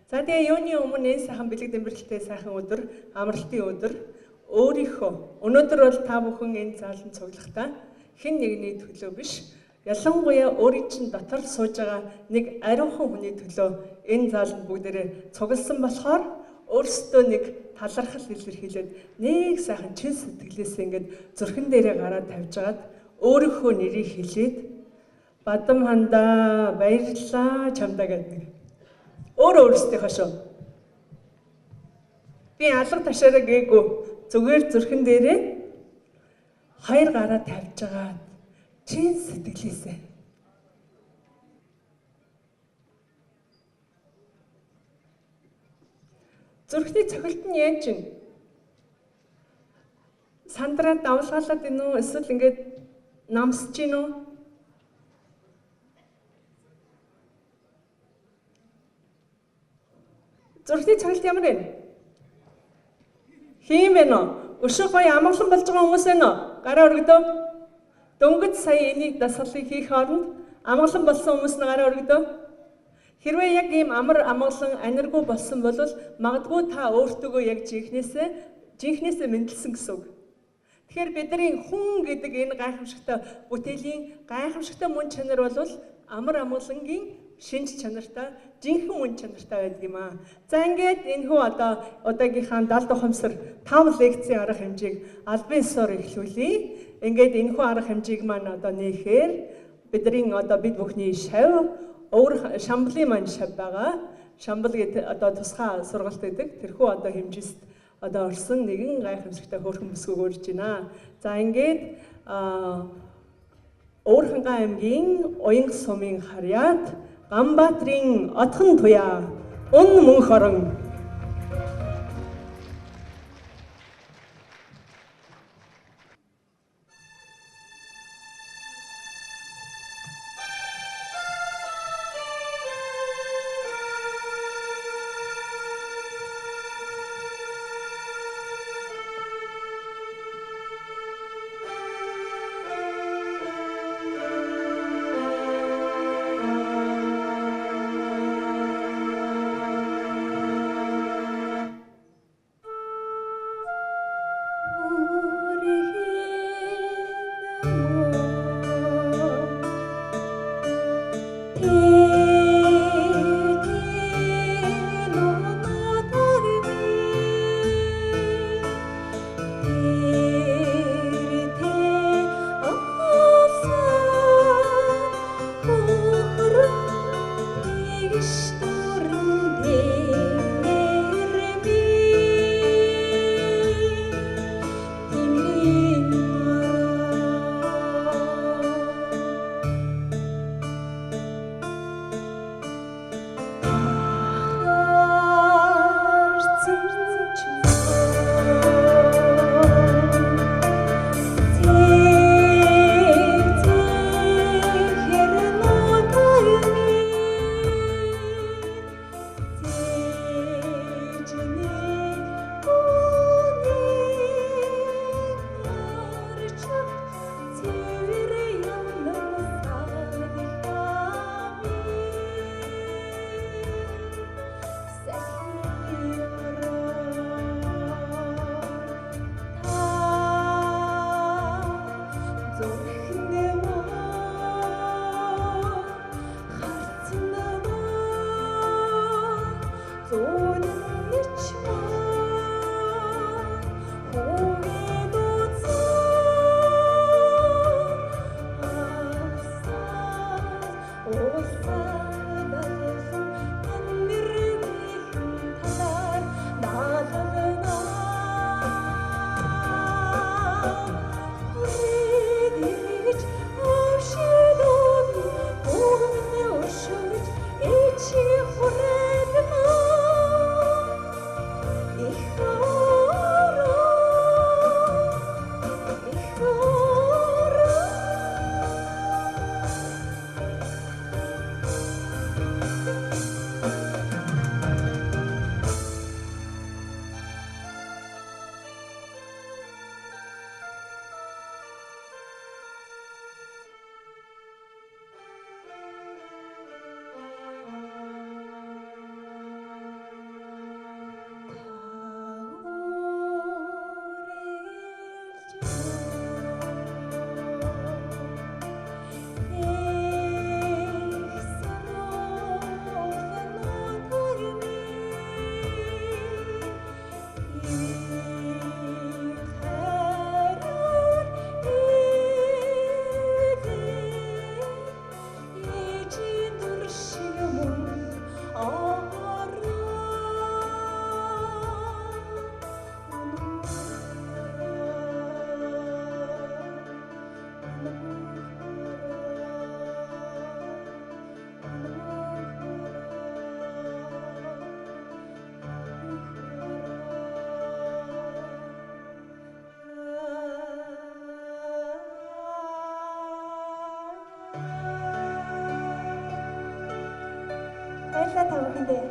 За тэгээ юуны өмнө энэ сайхан бэлэг дэмбэрэлтэй сайхан өдөр, амралтын өдөр өөрийнхөө өнөөдөр бол та бүхэн энэ зааланд цуглахдаа хэн нэгний төлөө биш, ялангуяа өөрийн чинь дотор сууж байгаа нэг ариухан хүний төлөө энэ зааланд бүгдээрээ цугласан болохоор өөрсдөө нэг талархал илэрхийлээд нэг сайхан чин сэтгэлээсээ ингээд зүрхэн дээрээ гараад тавьж агаад өөрийнхөө нэрийг хэлээд бадам хандаа баярлалаа чамдаа гэдэг. Өөрөөсдийнхөө шүү. Би алга ташаараа гээгүй зүгээр зүрхэн дээрээ хоёр гараа тавьж агаад чин сэтгэлээсээ зүрхний цохилт нь яаж чинь сандраад давлгаалаад ийн үү эсвэл ингээд намсж ийн үү? Зүрхний цохилт ямар вэ? Хийм бэ нөө? Өшөө гоё амгалан болж байгаа хүмүүс ээ нөө? Гараа өргөдөө. Дөнгөж сая энийг дасгалыг хийх оронд амгалан болсон хүмүүс нь гараа өргөдөө. Хэрвээ яг ийм амар амгалан аниргүй болсон бол магадгүй та өөртөөгөө яг жинхнээсээ мэдлсэн гэсэн үг. Тэгэхээр бидний хүн гэдэг энэ гайхамшигтай бүтээлийн гайхамшигтай мөн чанар бол амар амгалангийн шинж чанартай, жинхэнэ мөн чанартай байдаг юм аа. За ингээд энэхүү одоо удаагийнхаа 70 ухамсар 5 лекцийн арга хэмжээг албан ёсоор эхлүүлье. Ингээд энэхүү арга хэмжээг маань одоо нээхээр бидний одоо бид бүхний шав өөр шамблын маань шав байгаа. Шамбал гэдэг одоо тусгай сургалт гэдэг. Тэрхүү одоо хэмжээст одоо орсон нэгэн гайхамшигтай хөөрхөн бүсгүйг өөрж байна. За ингээд Өөрхангай аймгийн Уянга сумын харьяат Ганбаатрын отхон туяа ун мөнх орон баярлалаа та бүхэндээ.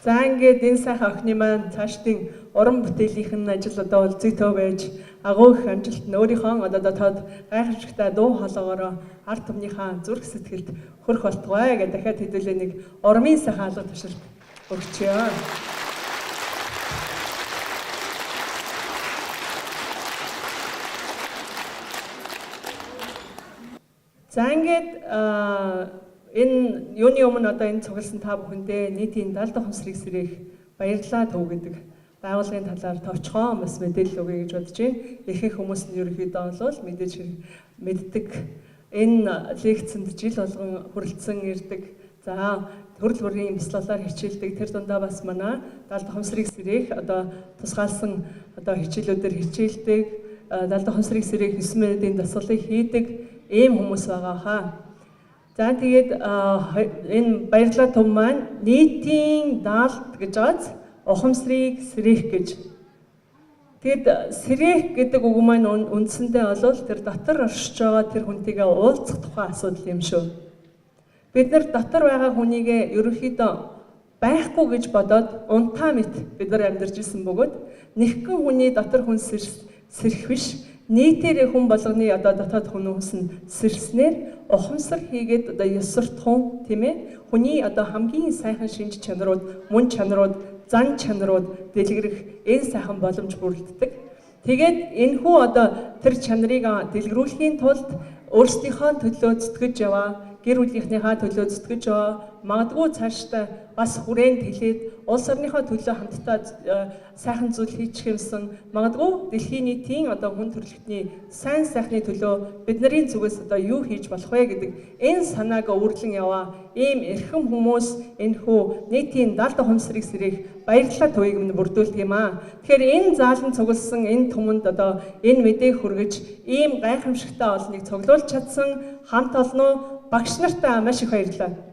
За ингээд энэ сайхан охины маань цаашдын уран бүтээлийнх нь ажил одоо үлзэгтэй байж агуу их амжилт нь өөрийнхөө одоо дотоод гайхамшигтай дуу хоолоогоор ард түмнийхээ зүрх сэтгэлд хүрэх болтугай гэдэг дахиад хэдүүлээ нэг урмын сайхан алга тушаалт өгчөө. За ингээд энэ юуны өмнө одоо энэ цугласан та бүхэндээ нийтийн 70 дахь ухамсарыг сэрэх баярлалаа төв гэдэг байгууллагын талаар товчхон бас мэдээлэл өгье гэж бодож байна. Ихэнх хүмүүс нь ерөнхийдөө бол мэдээж мэддэг энэ лекцэнд жил болгон хүрэлцэн ирдэг. За төрөл бүрийн бяцлалаар хичээлдэг тэр дундаа бас манай 70 дахь ухамсарыг сэрэх одоо тусгаалсан одоо хичээлүүдээр хичээлдэг 70 дахь ухамсарыг сэрэх 9 минутын дасгалыг хийдэг ийм хүмүүс байгаа хаа. За тэгээд энэ баярлалаа төв маань нийтийн даалт гэж байгааз ухамсарыг сэрэх гэж. Тэгэд сэрэх гэдэг үг маань үндсэндээ бол тэр дотор оршиж байгаа тэр хүнтэйгээ уулзах тухай асуудал юм шүү. Бид нар дотор байгаа хүнийгээ ерөнхийдөө байхгүй гэж бодоод унтаа мэт бид нар амьдарч исэн бөгөөд нэгхэн хүний дотор хүн сэрэх биш. Нийтээрээ хүн болгоны одоо дотоод хүмүүс нь сэрснээр ухамсар хийгээд одоо ёсортхон тийм ээ хүний одоо хамгийн сайхан шинж чанарууд, мөн чанарууд, зан чанарууд дэлгэрэх энэ сайхан боломж бүрддэг. Тэгээд энэхүү одоо тэр чанарыг дэлгэрүүлэхийн тулд өөрсдийнхөө төлөө зүтгэж яваа, гэр бүлийнхнийхээ төлөө зүтгэж яваа, магадгүй цаашдаа бас хүрээнд хэлээд улс орныхоо төлөө хамтдаа сайхан зүйл хийчих юмсан магадгүй дэлхийн нийтийн одоо хүн төрөлхтний сайн сайхны төлөө бидний зүгээс одоо юу хийж болох вэ гэдэг энэ санааг өөрлөн яваа ийм эрхэм хүмүүс энэхүү нийтийн 70 дахь ухамсарыг сэрэх баярлалаа төвийг минь бүрдүүлдэг юм аа. Тэгэхээр энэ заалан цугласан энэ түмэнд одоо энэ мэдээг хүргэж ийм гайхамшигтай олныг цуглуулж чадсан хамт олноо багш нартаа маш их баярлалаа.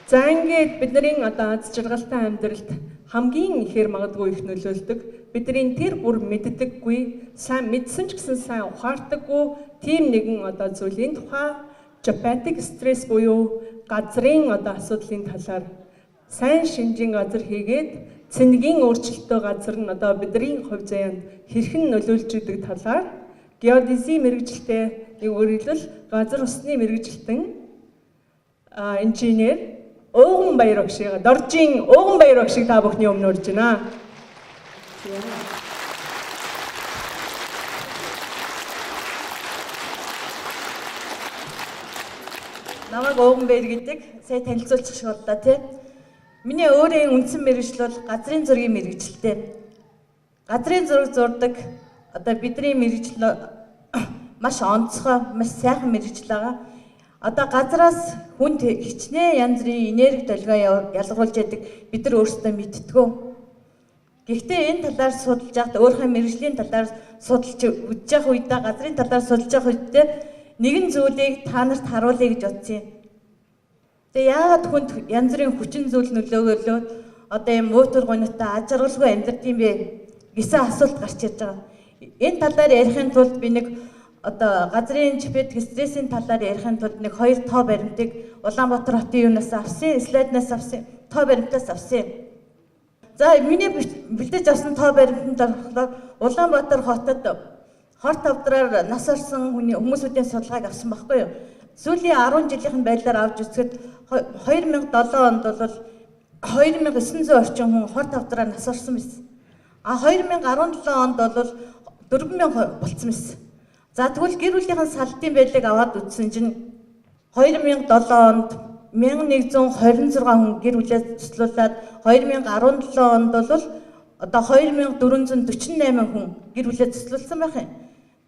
За ингээд бидний одоо аз жаргалтай амьдралд хамгийн ихээр магадгүй их нөлөөлдөг бидний тэр бүр мэддэггүй сайн мэдсэн ч гэсэн сайн ухаардаггүй тийм нэгэн одоо зүйлийн тухай geopathic stress буюу газрын одоо асуудлын талаар сайн шинжийн газар хийгээд цэнэгийн өөрчлөлтөө газар нь одоо бидний хувь заяанд хэрхэн нөлөөлж идэг талаар геодези мэрэгжилтэй нэг өөрөлдөл газар усны мэрэгжилтэн инженер Ууган баяр багшийг Доржийн Ууган баяр багшийг та бүхний өмнө урьж байна. Намайг Ууган баяр гэдэг сая танилцуулчих шиг боллоо тий. Миний өөрийн үндсэн мэргэжил бол газрын зургийн мэргэжилтэй. Газрын зураг зурдаг одоо бидний мэргэжил маш онцгой, маш сайхан мэргэжил байгаа. Одоо газраас хүнд хичнээн янз бүрийн энерги долгио ялгаруулж яадаг бид нар өөрсдөө мэдтгөө. Гэхдээ энэ талаар судалж байхдаа өөрийнхөө мэргэжлийн талаар судалж үзэж явах үедээ газрын талаар судалж явах үедээ нэгэн зүйлийг та нарт харуулъя гэж бодсон юм. Тэгээ яагаад хүнд янз бүрийн хүчин зүйл нөлөөлөд одоо юм уутар гоньтой аж аргалгүй амьдрдсан бэ гэсэн асуулт гарч ирж байгаа. Энэ талаар ярихын тулд би нэг одоо газрын geopathic стрессийн талаар ярихын тулд нэг хоёр тоо баримтыг Улаанбаатар хотын юунаас авсан, слайднаас авсан, тоо баримтаас авсан. За миний бэлдэж авсан тоо баримтанд болохоор Улаанбаатар хотод хорт авдраар нас орсон хүмүүсүүдийн судалгааг авсан байхгүй юу? Сүүлийн 10 жилийн байдлаар авч үзэхэд 2007 онд бол 2900 орчим хүн хорт авдраар нас орсон байсан. 2017 онд бол 4000 болцсон байсан. За тэгвэл гэр бүлийнхэн салтын байдлыг аваад үзсэн чинь 2007 онд 1126 хүн гэр бүлээ цуслуулад 2017 онд бол одоо 2448 хүн гэр бүлээ цуслуулсан байх юм.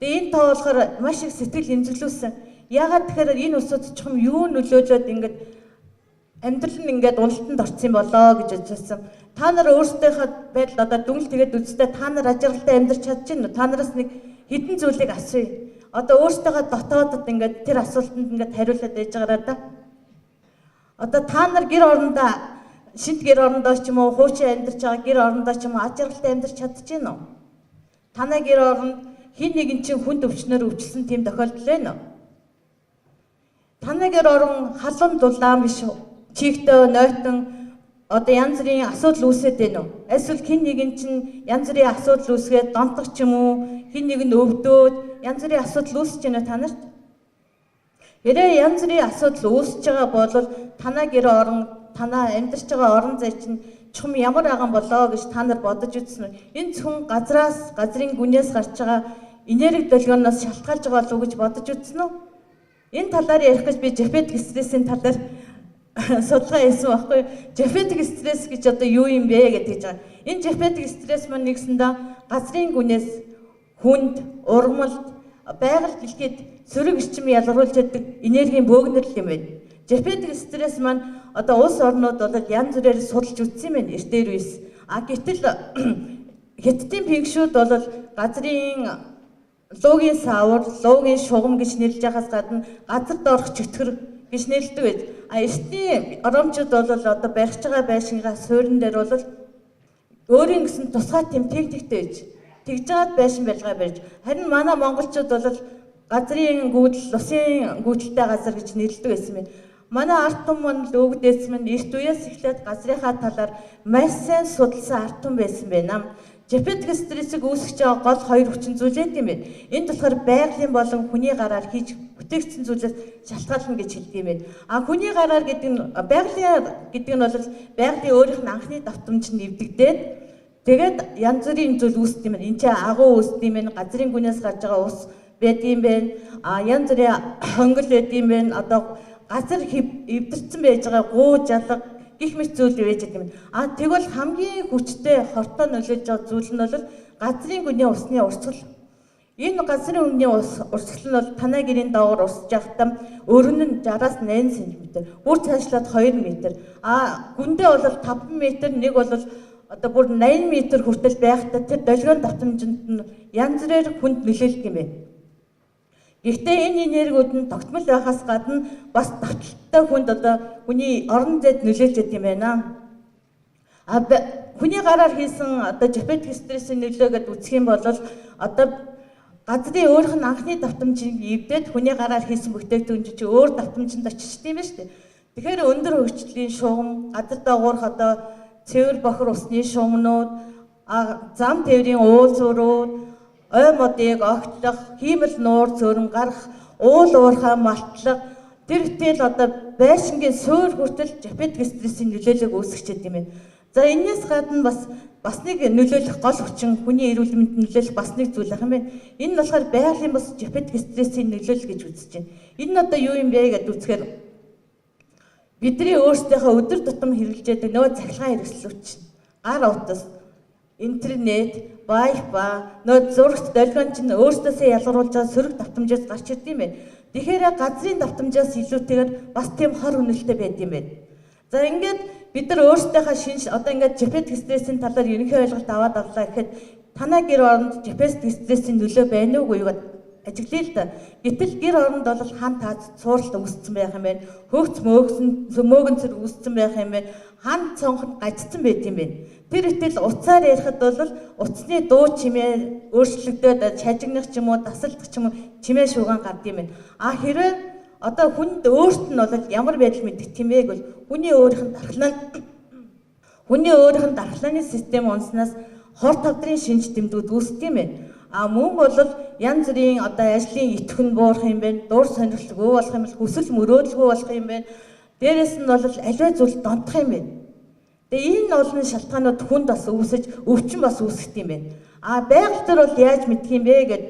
Тэгээ энэ тоо болохоор маш их сэтгэл имзэглүүлсэн. Яагаад тэгэхээр энэ усууд чухам юу нөлөөлөд ингээд амьдрал нь ингээд уналтанд орсон болоо гэж бодсон. Та нар өөрсдийнхөө байдал одоо дүнэл тэгээд үзтээ та нар ажиглалтай амьдрч чадчихна уу? Та нараас нэг хэдэн зүйлийг асууя. Одоо өөрсдөө дотоодод ингээд тэр асуултанд ингээд хариулаад байж байгаараа да. Одоо та нар гэр орондоо шинэ гэр орондоо ч юм уу хуучин амьдарч байгаа гэр орондоо ч юм уу аж аргалтай амьдарч чадчихна уу? танай гэр оронд хин нэгэн чинь хүнд өвчнөр өвчлсөн тийм тохиолдол байна уу? Танай гэр орон халуун дулаан биш чигтөө нойтон одоо янз бүрийн асуудал үүсээд байна уу? Эсвэл хин нэгэн чинь янз бүрийн асуудал үүсгээд донтох ч юм уу, хин нэг нь өвдөөд янз бүрийн асуудал үүсэж байна та нарт? Хэрэг янз бүрийн асуудал үүсэж байгаа бол танай гэр орон, танаа амьдарч байгаа орон зай чинь чухам ямар аган болоо гэж та нар бодож үзсэн үү? Энэ зөвхөн газрын гүнээс гарч байгаа энерги долгионоос шалтгаалж байгаа болов уу гэж бодож үзсэн үү? Энэ талаар ярих гэж би жефетик стрессийн талаар судалгаа хийсэн байхгүй. Жефетик стресс гэж одоо юу юм бэ гэдэг байгаа. Энэ жефетик стресс маань нэгсэндээ газрын гүнээс хүнд, ургамалд, байгаль дэлхийд сөрөг эрчим ялгаруулж яддаг энергийн бөөгнөрл юм байна. Жефетик стресс маань одоо улс орнууд бол янз бүрээр судалж үзсэн юм байна эртээр үес. Гэтэл Хятадын пингшүүд бол газрын луугийн савар, луугийн шугам гэж нэрлэж байгаас гадна газар доорх чөтгөр гэж нэрлэдэг байж. Эртний оромчууд бол одоо барьж байгаа байшингаа суурин дээр бол өөрийн гэсэн тусгай тэмтэгтэй байж. Тэгж жаад байшин барилгаа барьж. Харин манай монголчууд бол газрын гүйдэл, усын гүйдэлтэй газар гэж нэрлэдэг байсан юм. Манай ард түмэн маань л өвгдөөс маань эрт үеэс эхлээд газрынхаа талаар маш сайн судалсан ард түмэн байсан байна. Жефетик стрессийг үүсгэж байгаа гол хоёр хүчин зүйлээд юм байна. Энд болохоор байгалийн болон хүний гараар хийж бүтээгдсэн зүйлээс шалтгаална гэж хэлдэг юм байна. Хүний гараар гэдэг нь байгалийн гэдэг нь бол байгалийн өөрийнх нь анхны давтамж нэвдэгдээд тэгээд янз бүрийн зүйл үүсдэг юм байна. Энд чинь агуу үүсдэг юм байна. Газрын гүнээс гарч байгаа ус байдаг юм байна. Янз бүрийн хөнгөл байдаг юм байна. Одоо газар эвдэрсэн байж байгаа гуу жалга гих мэт зүйл байж байгаа юм. Тэгвэл хамгийн хүчтэй хортой нөлөөлж байгаа зүйл нь бол газрын гүний усны урсгал. Энэ газрын гүний урсгал нь бол танай гэрийн доогоор урсж байхдаа өрн нь 60-аас 8 см, бүр цаашлаад 2 м. Гүндээ бол 5 м, нэг бол одоо бүр 80 м хүртэл байхдаа тэр долгион давтамжинд нь янз бүрээр хүнд нөлөөлдөг юм байна. Гэхдээ энэ энергиуд нь тогтмол байхаас гадна бас давталтай хүнд одоо хүний орон зайд нөлөөлж байгаа юм байна. Хүний гараар хийсэн одоо жефетик стрессийн нөлөө гэдээ үзэх юм бол одоо газрын өөрийнх нь анхны давтамжийг эвдээд хүний гараар хийсэн бүтээгдэхүүн чинь өөр давтамжинд очиж тийм байна шүү дээ. Тэгэхээр өндөр хөгжлийн шугам, газар доогоорх одоо цэвэр бохор усны шугамнууд, зам тээврийн уул зурууд, ой модыг огтлох, хиймэл нуур зөрөн гарах, уул уурхай малтлах, тэр хтэл одоо байшингийн суур хүртэл жефетик стрессийн нөлөөлөг үүсгэж байгаа юм байна. За энэс гадна бас нэг нөлөөлөх гол хүчин хүний эрүүл мэндэд нөлөөлөх бас нэг зүйл ах юм байна. Энэ нь болохоор байгалийн бас жефетик стрессийн нөлөөлөл гэж үзэж байна. Энэ нь одоо юу юм бэ гэдээ үзэхээр бидний өөрсдийнхөө өдөр тутам хэрэглэж байгаа нөө цахилгаан хэрэгслүүд чинь гар утас, интернет, Wi-Fi, нөө зурагт долгион чинь өөрсдөөсөө ялгаруулж байгаа сөрөг давтамжаас гарч ирдэг юм байна. Тэгэхээр газрын давтамжаас илүүтэйгээр бас тийм хор үнэлтэй байд юм байна. За ингээд бид нар өөрсдийнхөө одоо ингээд жефетик стрессийн талаар ерөнхий ойлголт аваад авлаа гэхэд танай гэр оронд жефетик стрессийн нөлөө байна уугүй юу гэдэг ажиглая л да. Гэтэл гэр оронд бол хан таз цууралт үүссэн байх юм байна. Хөгц мөөгөнцөр үүссэн байх юм байна. Хан цонход гажцсан байт юм байна. Тэр итэл уцаар ярихад бол уцны дуу чимээ өөрчлөгдөөд шажигнах ч юм уу, тасалдах ч юм уу чимээ шууган гард юм байна. Хэрвээ одоо хүнд өөрт нь бол ямар байдал мэддэг тийм ээ гэвэл хүний өөрийнх нь дархлааны систем унснаас хор тавдрын шинж тэмдгүүд үүсдэг юм байна. Мөн бол янз бүрийн одоо ажлын итгэн буурах юм байна, дур сонирхолгүй болох юм бол хүсэл мөрөөдөлгүй болох юм байна. Дээрээс нь бол аливаа зүйл донтох юм байна. Тэгээ энэ олон шалтгаанууд хүнд бас үүсэж, өвчин бас үүсгэж юм байна. Байгаль дээр бол яаж мэдэх юм бэ гэд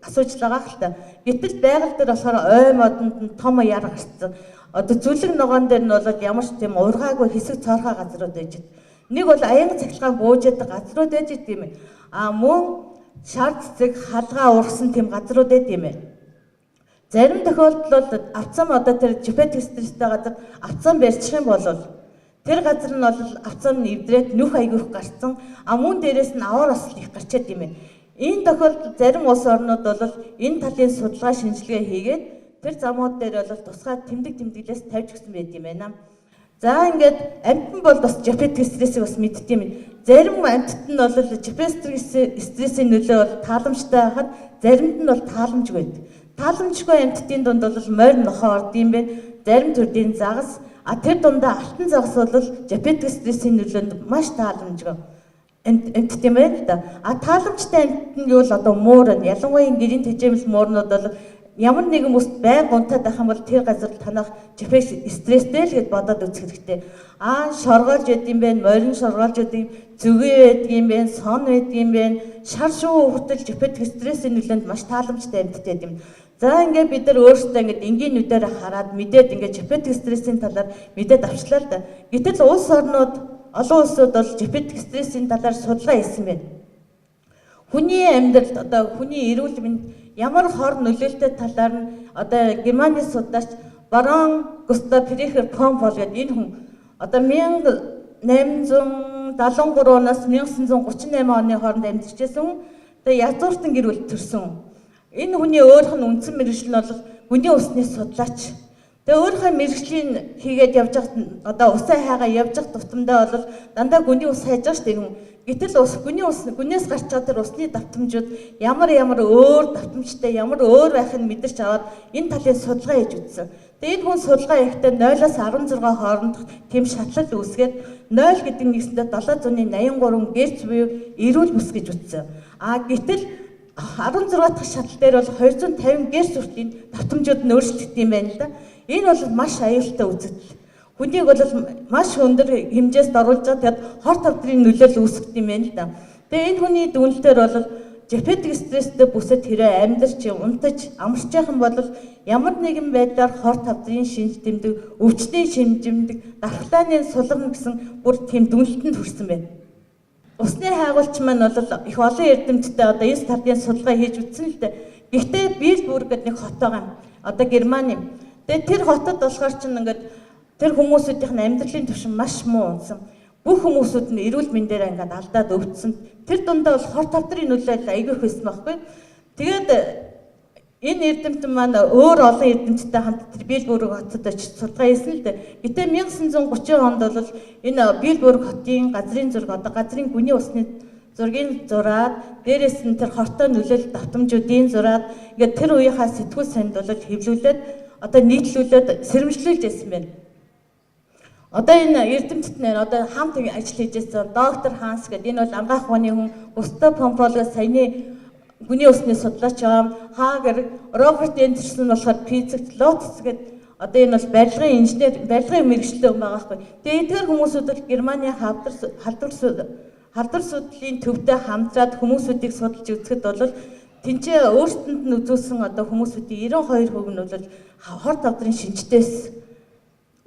асууж байгаа хэл та. Гэтэл байгаль дээр болохоор ой модонд нь том яар гарцсан. Одоо зүлэг ногоон дээр нь бол ямар ч тийм ургаагүй хэсэг цоорхоо газрууд байж байгаа. Нэг бол аянга цахилгаан бууж яадаг газрууд байж байгаа юм байна. Мөн шар цэцэг халгаа ургасан тийм газрууд байд юм байна. Зарим тохиолдолд авцам одоо тэр жефетик стресстэй газар авцам барьчих юм бол тэр газар нь бол авцам нэвдрээд нүх аягүйх гарцсан. Мөн дээрээс нь аваар осол их гарчаад юм байна. Энэ тохиолдолд зарим улс орнууд бол энэ талын судалгаа шинжилгээ хийгээд тэр замууд дээр бол тусгай тэмдэглэлээс тавьж өгсөн байт юм байна. За ингээд амтан бол бас жефетик стрессийг бас мэддэг юм. зарим амьтад нь бол стрессийн нөлөө бол тааламжтай хахад заримд нь бол тааламжгүй байдаг. Тааламжгүй амьтдын дунд бол морь нохоо орд юм байна. Зарим төрлийн загас тэр дундаа алтан загас бол диабетик стрессийн нөлөөнд маш тааламжгүй амьтд юм байна л да. Тааламжтай амьтд нь юу л одоо муурна. Ялангуяа гэрийн тэжээмэл муурнууд бол ямар нэгэн бүст байн гунтаад байх юм бол тэр газар танах диабетик стресстэй л гэж бодоод үзэх хэрэгтэй. Шоргоолж байд юм байна, морин шоргоолж байдаг, зүгээ байдаг юм байна, сон байдаг юм байна. Шар шуу хүртэл диабетик стрессийн нөлөөнд маш тааламжтай амьтд байдаг юм. За ингээд бид нар өөрсдөө ингээд энгийн нүдээр хараад мэдээд ингээд диабетик стрессийн талаар мэдээд авчлаа л да. Гэтэл улс орнууд, олон улсууд бол диабетик стрессийн талаар судалгаа хийсэн байна. Хүний амьдралд одоо хүний эрүүл мэнд ямар хор нөлөөлтэй талаар нь одоо Германы судлаач Барон Густав Прихер Помпол гэдэг энэ хүн одоо 1873-аас 1938 оны хооронд амьдарч байсан хүн. Тэгээ язгууртан гэр бүл төрсөн. Энэ хүний өөрийнх нь үндсэн мэргэжил нь бол хүний усны судлаач. Тэгээ өөрийнхөө мэргэжлийн хийгээд явж байгаа одоо усаа хайгаа явж байгаа тутамдаа бол дандаа гүний ус хайж байгаа шүү дээ хүн. Гэтэл гүнээс гарч байгаа тэр усны давтамжууд ямар өөр давтамжтай ямар өөр байхыг мэдэрч аваад энэ талын судалгаа хийж үзсэн. Тэгээ энэ хүн судалгаа хийхдээ 0-аас 16 хооронд тэм шатлал үүсгээд 0 гэдэг нь нэсэндээ 783 герц буюу эрүүл бүс гэж үзсэн. Гэтэл 16 дахь шатлал дээр бол 250 герц хүртлийн давтамжууд нь өөрчлөгдсөн юм байна л да. Энэ бол маш аюултай үзэгдэл. Хүнийг бол маш өндөр хэмжээст оруулж байгаа. Тэгэд хор тавдрын нөлөөлөл үүсгэж юм байна л да. Тэгээ энэ хүний дүнлэлээр бол диабетик стресстэй бүсэд хэрэг амьдарч, унтаж, амарч байх юм бол ямар нэгэн байдлаар хор тавдрын шинж тэмдэг, өвчтөний шинж тэмдэг, дархлааны сулгана гэсэн бүр тийм дүнлэлтэнд хүрсэн байна. Усны хайгуулч маань бол их олон эрдэмтдтэй одоо 9 талын судалгаа хийж үзсэн л дээ. Гэхдээ Бильбург гэдэг нэг хот байгаа юм. Одоо Германы. Тэгээ тэр хотод болохоор чинь ингээд тэр хүмүүсүүдийн амьдралын түвшин маш муу унсан. Бүх хүмүүсүүд нь эрүүл мэндээр ингээд алдаад өвдсөн. Тэр дундаа бол хор тавдрын нөлөөлөл айгүй их байсан байхгүй. Тэгээд энэ эрдэмтэн маань өөр олон эрдэмтдтэй хамт тэр Бильбург хотод очиж судалгаа хийсэн л дээ. Гэтэ 1930 онд бол энэ Бильбург хотын газрын зураг одоо газрын гүний усны зургийг зураад дээрээс нь тэр хортой нөлөөлөл давтамжуудын зураад ингээд тэр үеийнхаа сэтгүүл санд бол хэвлүүлээд одоо нийтлүүлээд сэрэмжлүүлж байсан байна. Одоо энэ эрдэмтд нэр одоо хамт ажил хийж байсан доктор Ханс гэдэг энэ бол ангаах ухааны хүн Густав Помполоос саяны гүний усны судлаач Хаагер Роберт Эндерсон болохоор физик Лотс гэдэг одоо энэ бол барилгын инженер барилгын мэргэжилтэй хүн байгаа байхгүй. Тэгээ эдгээр хүмүүсүүд бол Германы халдвар судлалын төвтэй хамтраад хүмүүсүүдийг судалж үзэхэд бол тэнцээ өөрсдөнд нь үзүүлсэн одоо хүмүүсүүдийн 92% нь бол хор тавдрын шинжтэйс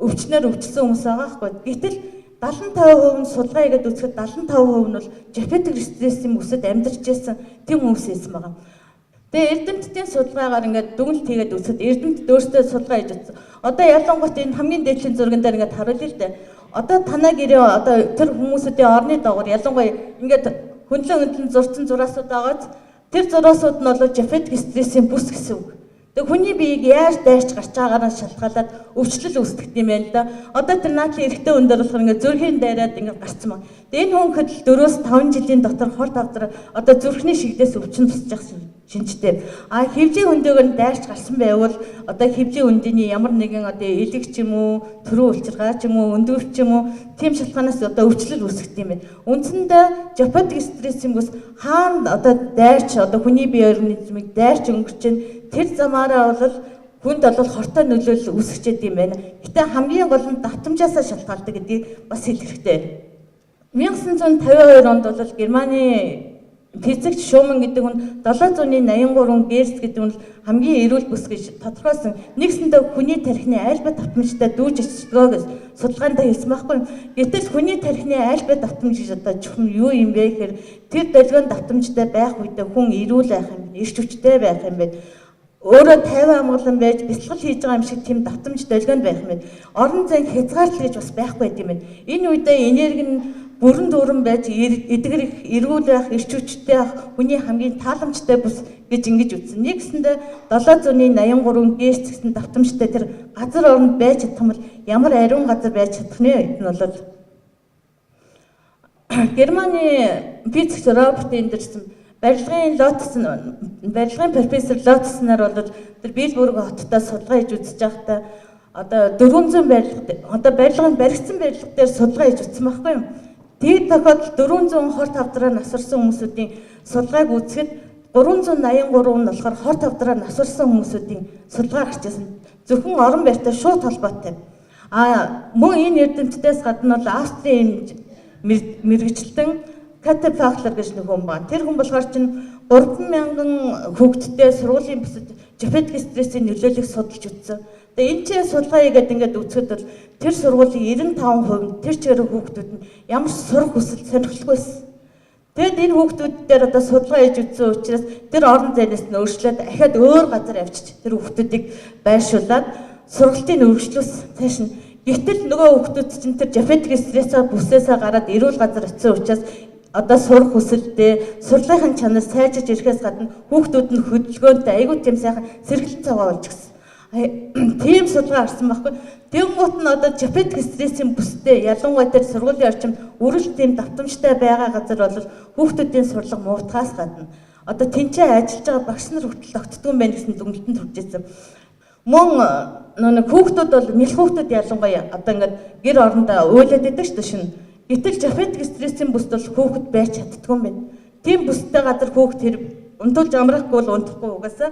өвчнөр өвчлсөн хүмүүс байгаа байхгүй. Гэтэл 75% нь судалгаа хийгээд үзэхэд 75% нь бол диабетик стрессийн бүсэд амьдарч байсан тийм хүмүүс байсан байгаа. Тэгээ эрдэмтдийн судалгаагаар ингээд дүгнэлт хийгээд үзэхэд эрдэмтд өөрсдөө судалгаа хийж үзсэн. Одоо ялангуяа энэ хамгийн дээдлийн зурган дээр ингээд харуулъя л дээ. Одоо танаа гэрээ одоо тэр хүмүүсүүдийн орны доогоор ялангуяа ингээд хөндлөн зурцсан зураасууд байгаад тэр зураасууд нь бол диабетик стрессийн бүс гэсэн үг. Тэгээ хүний биеийг яаж дайрч гарч байгаагаас шалтгаалаад өвчлөл үүсгэж юм байна да. Одоо тэр наадлын эрэгтэй хүн дээр болохоор ингээд зүрхийн дайраад ингээд гарцсан байна. Тэгээ энэ хүн хэд 4-5 жилийн дотор хор тавдар одоо зүрхний шигдээс өвчин тусчих шинжтэй. Хэвжээ хөндөөгөр нь дайрч гарсан байвал одоо хэвжээ хөндөөний ямар нэгэн одоо элэг ч юм уу, төрөө улчиргаа ч юм уу, өндөвч ч юм уу тийм шалтгаанаас одоо өвчлөл үүсгэж юм байна. Үндсэндээ диабетик стрессийн бүс хаана одоо дайрч одоо хүний бие организмыг дайрч өнгөрч тэр замаараа бол хүнд бол хортой нөлөөлөл үүсгэж юм байна. Гэтэ хамгийн гол нь давтамжаасаа шалтгаалдаг гэдгийг бас хэлэх хэрэгтэй. 1952 онд бол Германы физикч Шуман гэдэг хүн 783 герц гэдэг нь хамгийн эрүүл бүс гэж тодорхойлсон. Нэгсэндээ хүний тархины альба давтамжтай дүүж очдгоо гэж судалгаанд хэлсэн байхгүй. Гэтэл хүний тархины альба давтамж гэж одоо зөвхөн юу юм бэ гэхээр тэр долгион давтамжтай байх үедээ хүн эрүүл байх юм, эрч хүчтэй байх юм байна. Өөрөө 50 амгалан байж бясалгал хийж байгаа юм шиг тийм давтамж долгионд байх юм байна. Орон зай хязгаарлал гэж бас байхгүй юм байна. Энэ үедээ энерги нь бүрэн дүүрэн байж эдгэрэх, эрүүл байх, эрч хүчтэй байх хүний хамгийн тааламжтай бүс гэж ингэж үзсэн. Нэгсэндээ 783 герц гэсэн давтамжтай тэр газар оронд байж чадсан бол ямар ариун газар байж чадах нэ гэдэг нь бол Германы физикч Роберт Эндерсон барилгын профессор Лотс нар бол тэр Бильбург хоттой судалгаа хийж үзэж байхдаа одоо 400 барилгын баригдсан барилга дээр судалгаа хийж үзсэн байхгүй юу? Тэгээд тохиолдолд 400 хор тавдраа насварсан хүмүүсийн судалгааг үзэхэд 383 нь болохоор хор тавдраа насварсан хүмүүсийн судалгаа гарч ирсэн. Зөвхөн орон байртай шууд холбоотой. Мөн энэ эрдэмтдээс гадна бол Австрийн мэргэжилтэн Катя Фахлер гэж нэг хүн байна. Тэр хүн болохоор чинь 3000 хүүхэдтэй сургуулийн бусад жапетик стрессийн нөлөөллийг судалж үзсэн. Тэгээ энэ чинь судалгаа хийгээд ингээд үзэхэд бол тэр сургуулийн 95% тэр чигээр хүүхдүүд нь ямар ч сурах хүсэл сонирхолгүй байсан. Тэгэд энэ хүүхдүүд дээр одоо судалгаа хийж үзсэн учраас тэр орон зайнаас нь өөрчлөөд ахаад өөр газар авчиж тэр хүүхдүүдийг байршуулад сургалтыг өргөжлүүлсэн. Цааш нь гэтэл нөгөө хүүхдүүд чинь тэр жапетик стрессээ бүсээсээ гараад эрүүл газар очисон учраас одоо сурах хүсэлтэй, сурлагын чанар сайжирч ирэхээс гадна хүүхдүүд нь хөдөлгөөнтэй айгүй тийм сайхан сэргэлэн цагаа болж гисэн. Тийм судалгаа гарсан байхгүй. Тэнгуут нь одоо жапетик стрессийн бүстэй ялангуяа тэр сургуулийн орчимд үрэл тийм давтамжтай байгаа газар бол хүүхдүүдийн сурлага муутахаас гадна одоо тэнцээ ажиллаж байгаа багш нар хүртэл тогтдгүй юм байна гэсэн дүгнэлтэнд хүрч ирсэн. Мөн нэг хүүхдүүд бол мэл хүүхдүүд ялангуяа одоо ингээд гэр орондоо уйлаад идэг шүү дээ шин. Гэтэл жапетик стрессийн бүсд бол хүүхэд байж чаддгүй юм байна. Тийм бүстэй газар хүүхэд хэрэг унтуулж амрахгүй бол унтахгүй угаасаа.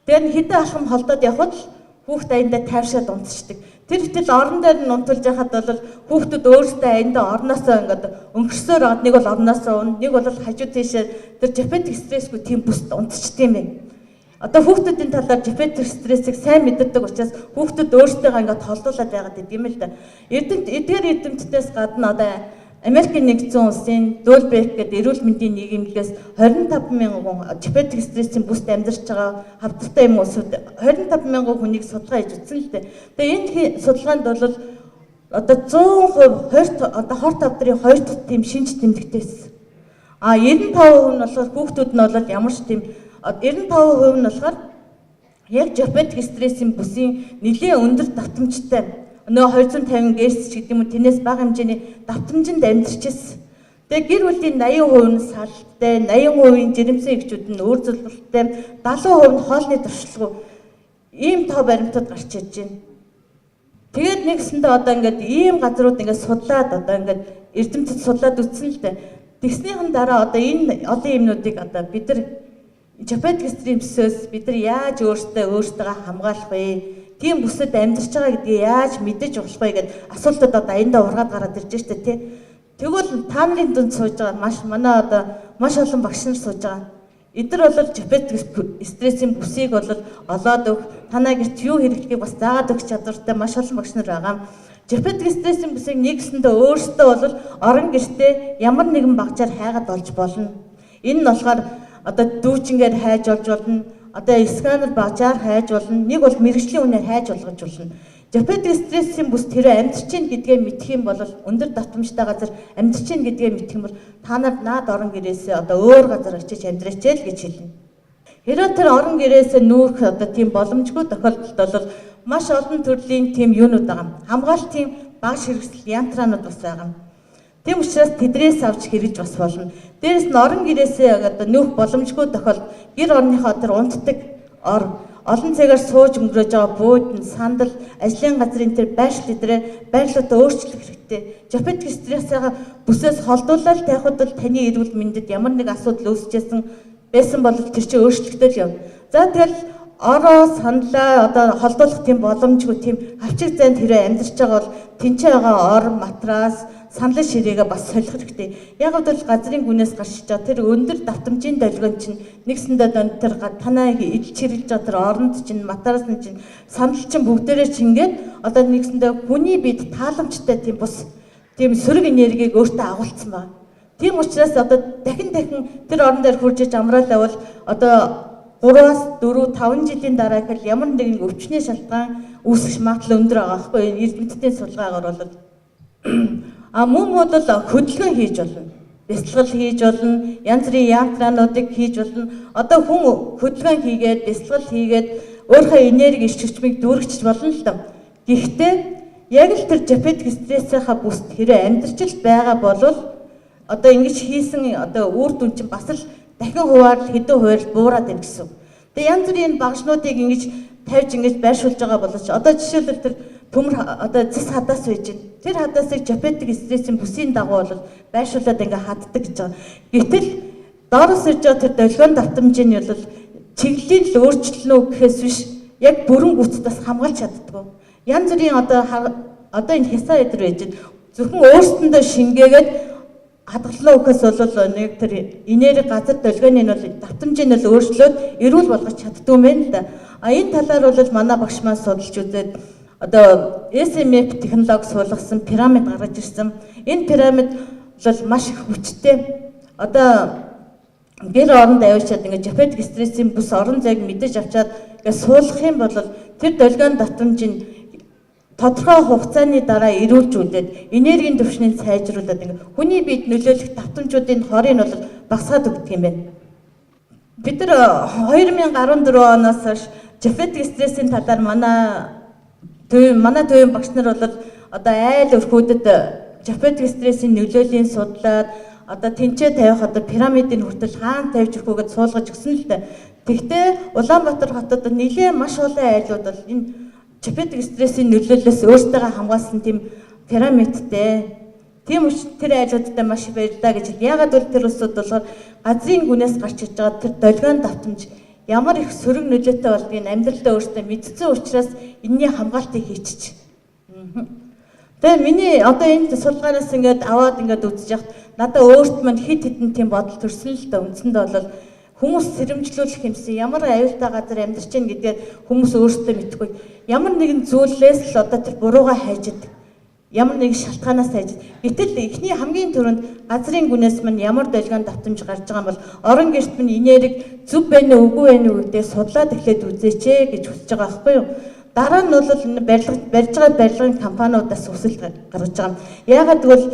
Тэгээд хэдэн алхам холдоод явхад хүүхэд аяндаа тайвшаад унтчихдаг. Тэр ихтэл орон дээр нь унтуулж яхад бол хүүхдүүд өөрсдөө аяндаа орноосоо ингээд өнгөрсөөр аваад нэг бол орноосоо уун, нэг бол хажуу тийшээ тэр жапетик стрессгүй тийм бүсд унтчихдаг юм байна. Одоо хүүхдүүдийн талаар жапетик стрессийг сайн мэддэг учраас хүүхдүүд өөрсдөө ингээд холдуулаад байгаад идэм л да. Эдгээр эрдэмтдээс гадна одоо Америкийн нэгдсэн улсын Дүүлбек гэдэг эрүүл мэндийн нийгэмлэгээс 25,000 хүн жапетик стрессийн бүсд амьдарч байгаа хавтартай юм уусууд 25,000 хүнийг судалгаа хийж үзсэн л дээ. Тэгээ энэ судалгаанд бол одоо 100% одоо хор тавдрын 2 дахь тийм шинж тэмдэгтэйсэн. 95% нь болохоор хүүхдүүд нь бол ямар ч тийм 95% нь болохоор яг жапетик стрессийн бүсийн нэлээд өндөр давтамжтай нөө 250 Гц гэдэг юм уу тэрнээс бага хэмжээний давтамжинд амьдарч ирсэн. Тэгээ гэр бүлийн 80% нь салтай, 80% жирэмсэн эхчүүд нь өөр зөвлөлттэй, 70% нь хоолны туршлагагүй ийм тоо баримтууд гарч ирж байна. Тэгээд нэгсэндээ одоо ингээд ийм газрууд ингээд судлаад одоо ингээд эрдэмтэд судлаад үзсэн л дээ. Тэгснийхэн дараа одоо энэ олон юмнуудыг одоо бид нар жапетик стрессээс бид нар яаж өөртөө хамгаалах вэ? Тийм бүсэд амьдарч байгаа гэдгийг яаж мэдэж болох вэ гэдэг асуултууд одоо аяндаа ургаад гараад ирж штэ тий. Тэгвэл та нарын дунд сууж байгаа манай одоо маш олон багш нар сууж байгаа. Эдгээр бол жапетик стрессийн бүсийг бол олоод өг танаа гэрт юу хэрэглэхийг бас заагаад өгч чадвартай маш олон багш нар байгаа. Жапетик стрессийн бүсийг нэгсэндээ өөртөө бол орон гэртээ ямар нэгэн багжаар хайгаад болж болно. Энэ нь болохоор одоо дүүчингээр хайж болж болно. Одоо сканер багжаар хайж болно. Нэг бол мэрэгжлийн үнээр хайж болгож болно. Жапетик стрессийн бүс тэр амьдарч чинь гэдгээ мэдэх юм бол өндөр давтамжтай газар амьдарч чинь гэдгээ мэдэх юм бол та нар наад орон гэрээсээ одоо өөр газар очиж амьдраач л гэж хэлнэ. Хэрэв тэр орон гэрээсээ нүүрэх одоо тийм боломжгүй тохиолдолд бол маш олон төрлийн тийм юунууд байгаа. Хамгаалтын багш хэрэгсэл янтраанууд бас байгаа. Тийм учраас тэдрээс авч хэрэгж бас болно. Дээрээс нь орон гэрээсээ одоо нүүх боломжгүй тохиолдолд гэр орныхоо тэр унтдаг олон цагаар сууж өнгөрөөж байгаа буудан, сандал, ажлын газрын тэр байршил эдрээ байрлалаа өөрчлөх хэрэгтэй. Жапетик стрессээ бүсээс холдуулаад тавихад бол таны эрүүл мэндэд ямар нэг асуудал үүсчихсэн байсан бол тэр чинь өөрчлөгдөж явна. За тэгэл ороо саналаа одоо холдуулах тийм боломжгүй тийм авчиг зайд хэрэг амьдарч байгаа бол тэнцээ байгаа ор, матрас, саналын ширээгээ бас солих хэрэгтэй. Яг бол газрын гүнээс гарч байгаа тэр өндөр давтамжийн долгион чинь нэгсэндээ тэр танаа идэл чирлж байгаа тэр оронд чинь матрас нь чинь санал чинь бүгдээрээ чингээд одоо нэгсэндээ хүний бид тааламжтай тийм бус тийм сөрөг энергийг өөртөө агуулсан байна. Тийм учраас одоо дахин тэр орон дээр хурж иж амраалаа бол одоо 3-аас 4, 5 жилийн дараа гэхэл ямар нэгэн өвчний шалтгаан үүсэх магадлал өндөр байгаа байхгүй юу? Эрдэмтдийн судалгаагаар бол мөн бол хөдөлгөөн хийж болно. Бясалгал хийж болно, янз бүрийн янтраануудыг хийж болно. Одоо хүн хөдөлгөөн хийгээд, бясалгал хийгээд өөрийнхөө энерги ирчвчмийг дүүргэж болно л доо. Гэхдээ яг л тэр жапетик стрессийнхаа бүст хэрэг амьдрчил байгаа болвол одоо ингэж хийсэн одоо үр дүн чинь бас л дахин хуваарл хэдэн хуваарл буураад ирэх гэсэн. Тэгээ янз бүрийн багшнуудыг ингэж тавьж ингэж байршуулж байгаа боловч одоо жишээлбэл тэр төмөр одоо зис хадаас байж байна. Тэр хадаасыг жапетик стрессийн бүсийн дагуу бол байршуулад ингээ хаддаг гэж байгаа. Гэтэл доороос ирж байгаа тэр долгион давтамжийг нь бол чиглэлийн л өөрчлөлнө гэхээс биш яг бүрэн гүцтээс хамгаалж чаддаг. Янз бүрийн одоо энэ хясаа эдэр байж зөвхөн өөрсөндөө шингээгээд хадгалаа өгөхөөс бол нэг тэр энерги газар долгионы нь бол давтамжийг нь бол өөрчлөөд эрүүл болгож чаддгүй юм байна л да. Энэ талаар бол манай багш маань судалж үзээд одоо SMF технологи суулгасан пирамид гаргаж ирсэн. Энэ пирамид бол маш их хүчтэй. Одоо гэр оронд авчиад ингээд жапетик стрессийн бүс орон зайг мэдэж авчаад ингээд суулгах юм бол тэр долгион давтамжийг тодорхой хугацааны дараа эрүүлжүүлээд энергийн түвшнийг сайжруулад ингээд хүний биед нөлөөлөх давтамжуудын хорыг бол багасгаад өгдөг юм байна. Бид нар 2014 оноос хойш жапетик стрессийн талаар манай төвийн багш нар бол одоо айл өрхүүдэд жапетик стрессийн нөлөөллийн судлаад одоо тэнцээ тавих одоо пирамидын хүртэл хаана тавьж өгөх гэж суулгаж өгсөн л дээ. Тэгвэл Улаанбаатар хотод нэлээд маш олон айлууд бол энэ жапетик стрессийн нөлөөллөөс өөрсдөө хамгаалсан тийм пирамидтэй. Тийм учраас тэр айлуудтай маш баярлалаа гэж. Яагаад гэвэл тэр усуд болохоор газрын гүнээс гарч иж байгаа тэр долгион давтамж ямар их сөрөг нөлөөтэй болдгийг амьдралдаа өөртөө мэдсэн учраас энэний хамгаалтыг хийчих. Тэгээ миний одоо энэ судалгаараас ингээд аваад ингээд үзэж яхад надад өөрт мань хит хитэн тийм бодол төрсөн л да. Үндсэндээ бол хүмүүс сэрэмжлүүлэх юмсан ямар аюултай газар амьдарч байна гэдгээ хүмүүс өөрсдөө мэдхгүй. Ямар нэгэн зүйлээс л одоо тэр буруугаа хайж идэг. Ямар нэгэн шалтгаанаас хайж. Гэтэл эхний хамгийн түрүүнд газрын гүнээс мань ямар долгион давтамж гарч байгаа юм бол орон гэрт мань энерги зөв байна уу үгүй байна уу гэдээ судлаад эхлээд үзээч гэж хүсэж байгаа байхгүй юу? Дараа нь бол энэ барьж байгаа барилгын компаниудаас хүсэлт гаргаж байгаа. Яагаад гэвэл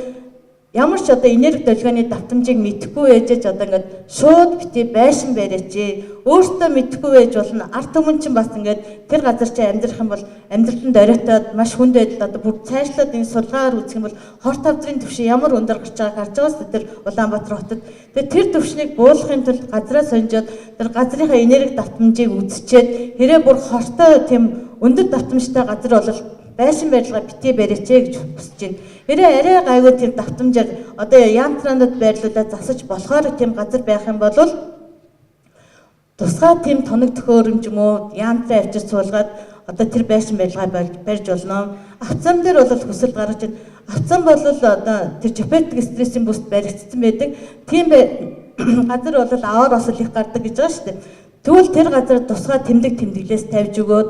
ямар ч одоо энерги долгионы давтамжийг мэдэхгүй ээжэж одоо ингээд шууд бити байшин бариач. Өөртөө мэдэхгүй байж болно. Ард түмэн чинь бас ингээд тэр газар чи амьдрах юм бол амьдралд оройтоод маш хүнд байдал одоо бүр цаашлаад энэ судалгаагаар үзэх юм бол хорт тавдрын түвшин ямар өндөр гарч байгааг харж байгаа шүү дээ тэр Улаанбаатар хотод. Тэгээ тэр түвшнийг буулгахын тулд газраа сонжоод тэр газрынхаа энерги давтамжийг үзчихэд хэрэг бүр хортой тийм өндөр давтамжтай газар бол байшин барилга бити бариач гэж хүсэж байна. Хэрэг арай гайгүй тэр давтамжаар одоо янтранууд байрлуулаад засаж болохоор тийм газар байх юм бол тусгай тийм тоног төхөөрөмж юм уу янтраа авчир суулгаад одоо тэр байшин барилгаа барьж болно. Авцам дээр бол хүсэл гаргаж байна. Авцам бол одоо тэр жапетик стрессийн бүст баригдсан байдаг. Тийм газар бол аваар осол их гардаг гэж байгаа шүү дээ. Тэгвэл тэр газар тусгай тэмдэглээс тавьж өгөөд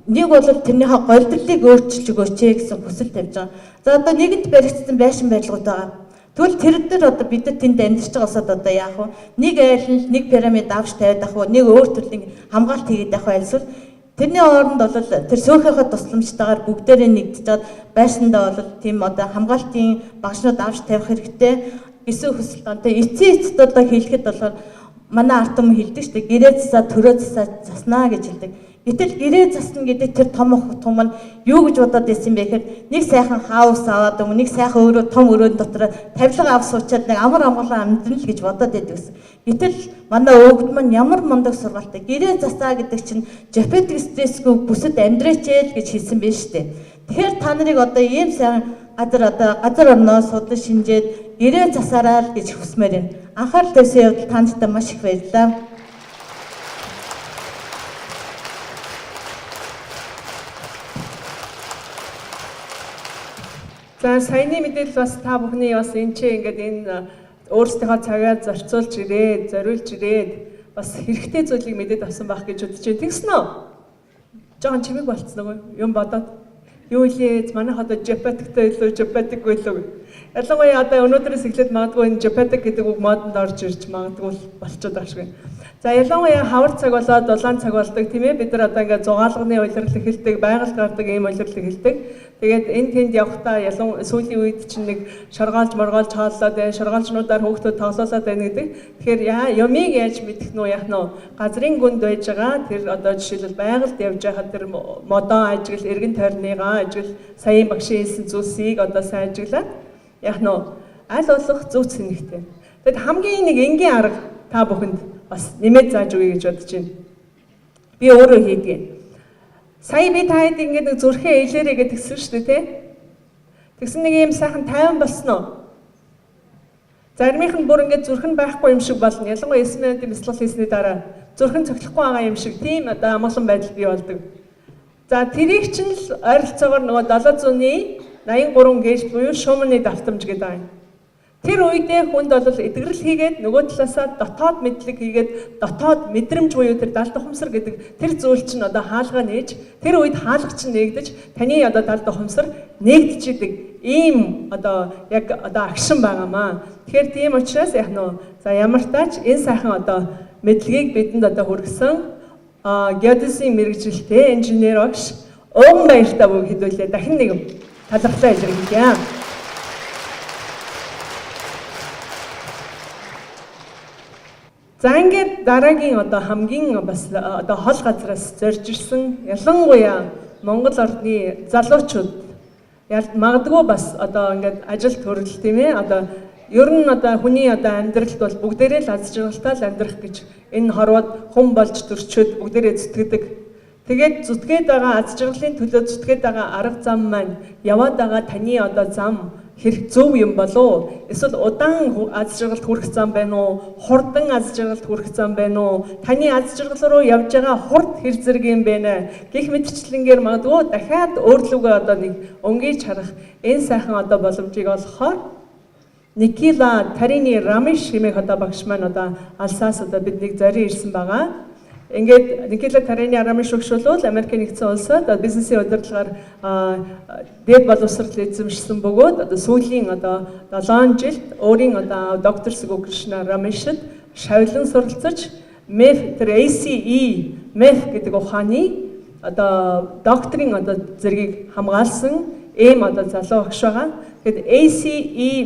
нэг бол тэрнийхээ голдлыг өөрчилж өгөөч гэсэн хүсэл тавьж байгаа. За одоо нэгэнт баригдсан байшин барилгууд байгаа. Тэгвэл тэр дээр одоо бид нар тэнд амьдарч байгаа усад одоо яах вэ? Нэг айл нэг пирамид авч тавиад ах уу, нэг өөр төрлийн хамгаалт хийгээд ах байлсвал тэрний оронд бол тэр сөөхийнхөө тусламжтайгаар бүгдээрээ нэгдэж чад байшиндаа бол тийм одоо хамгаалтын багшнууд авч тавих хэрэгтэй гэсэн хүсэлт байна. Тэгээ эцсийн одоо хэлэхэд болохоор манай ард түмэн хэлдэг шүү дээ. Гэрээ засаа, төрөө засаа заснаа гэж хэлдэг. Гэтэл гэрээ засна гэдэг тэр том нь юу гэж бодоод байсан бэ гэхээр нэг сайхан хаус аваад нэг сайхан өөрөө том өрөөнд дотор тавилга авч суучаад нэг амар амгалан амьдрал гэж бодоод байдаг гэсэн. Гэтэл манай өвгд маань ямар мундаг сургаалтай гэрээ засаа гэдэг чинь жапетик стрессгүй бүсэд амьдраач гэж хэлсэн байна шүү дээ. Тэгэхээр та нарыг одоо ийм сайхан газар орноо судлаж шинжээд гэрээ засаараа л гэж хүсмээр байна. Анхаарал тавьсан явдал танд маш их баярлалаа. За саяны мэдээлэл бас та бүхний бас энэ ч ингээд энэ өөрсдийнхөө цагаа зорцуулж ирээд, зориулж ирээд бас хэрэгтэй зүйлийг мэдээд авсан байх гэж бодож байна. Тэгсэн үү? Жохон чимэг болцсон уу? Юм бодоод юу илээ манайх одоо жапетиктэй илүү жапетик байлгүй. Ялангуяа одоо өнөөдрөөс эхлээд магадгүй энэ жапетик гэдэг үг модонд орж ирж магадгүй болчиход байгаа шиг байна. За ялангуяа хавар цаг болоод дулаан цаг болдог тийм ээ бид нар одоо ингээд зугаалганы улирал эхэлдэг, байгаль гардаг ийм улирал эхэлдэг. Тэгээд энэ тэнд явхдаа сүүлийн үед чинь нэг шоргоолж хооллоод байна, шоргоолжнуудаар хүүхдүүд тоглоулаад байна гэдэг. Тэгэхээр юмыг яаж мэдэх нь яах нь газрын гүнд байж байгаа тэр одоо жишээлбэл байгальд явж байгаа тэр модон ажил, эргэн тойрныгаа ажил, саяын багшийн хэлсэн зүйлсийг одоо сайн ажиглаад яах нь аль болох зөв цэнэгтэй. Тэгэд хамгийн нэг энгийн арга та бүхэнд бас нэмээд зааж өгье гэж бодож байна. Би өөрөө хийдэг. Сая би та хэд ингээд нэг зүрхээ ээлээрээ гэж тэгсэн шүү дээ, тий? Тэгсэн нэг юм сайхан тайван болсноо. Заримийнх нь бүр ингээд зүрх нь байхгүй юм шиг болно. Ялангуяа 9 минутын бяцлал хийсний дараа зүрх нь цогцлохгүй байгаа юм шиг тийм одоо амгалан байдал бий болдог. За тэрийг чинь л ойролцоогоор нөгөө 700-ны 83 гэж буюу шуумны давтамж гэдэг байна. Тэр үедээ хүнд бол эдгэрэл хийгээд нөгөө талаасаа дотоод мэдлэг хийгээд дотоод мэдрэмж буюу тэр далд ухамсар гэдэг тэр зүйл чинь одоо хаалгаа нээж тэр үед хаалга чинь нээгдэж таны одоо далд ухамсар нээгдчихэдэг ийм одоо яг одоо агшин байгаамаа. Тэгэхээр тийм учраас яг нөө за ямар тач энэ сайхан одоо мэдлэгийг бидэнд одоо хүргэсэн геодезийн мэрэгжилтэй инженер багш Уган баяртай бүгд хэдүүлээ дахин нэг талархлаа илэрхийлье. За ингээд дараагийн одоо хамгийн бас одоо хол газраас зорж ирсэн ялангуяа Монгол орны залуучууд магадгүй бас одоо ингээд ажил төрөл тийм ээ одоо ер нь одоо хүний одоо амьдралд бол бүгдээрээ л аз жаргалтай л амьдрах гэж энэ хорвоод хүн болж төрчөөд бүгдээрээ зүтгэдэг. Тэгээд зүтгээд байгаа аз жаргалын төлөө зүтгээд байгаа арга зам маань яваад байгаа таны одоо зам хэрэг зөв юм болов эсвэл удаан аз жаргалд хүрэх зам байна уу? Хурдан аз жаргалд хүрэх зам байна уу? Таны аз жаргал руу явж байгаа хурд хэр зэрэг юм бэ нэ? Гэх мэтчлэнгээр магадгүй дахиад өөрлөгөө одоо нэг өнгөж харах энэ сайхан одоо боломжийг олгохоор Nikhila тарины Рамиш хэмээх одоо багш маань одоо алсаас одоо биднийг зорин ирсэн байгаа. Ингээд Nikhila тарины Рамиш багш бол Америкийн нэгдсэн улсад бизнесийн удирдлагаар дэд боловсрол эзэмшсэн бөгөөд одоо сүүлийн одоо 7 жилд өөрийн одоо докторс Кришна Рамишд шавлан суралцаж MEF тэр ACE MEF гэдэг ухааны одоо докторийн одоо зэргийг хамгаалсан ийм одоо залуу багш байгаа. Тэгэд ACE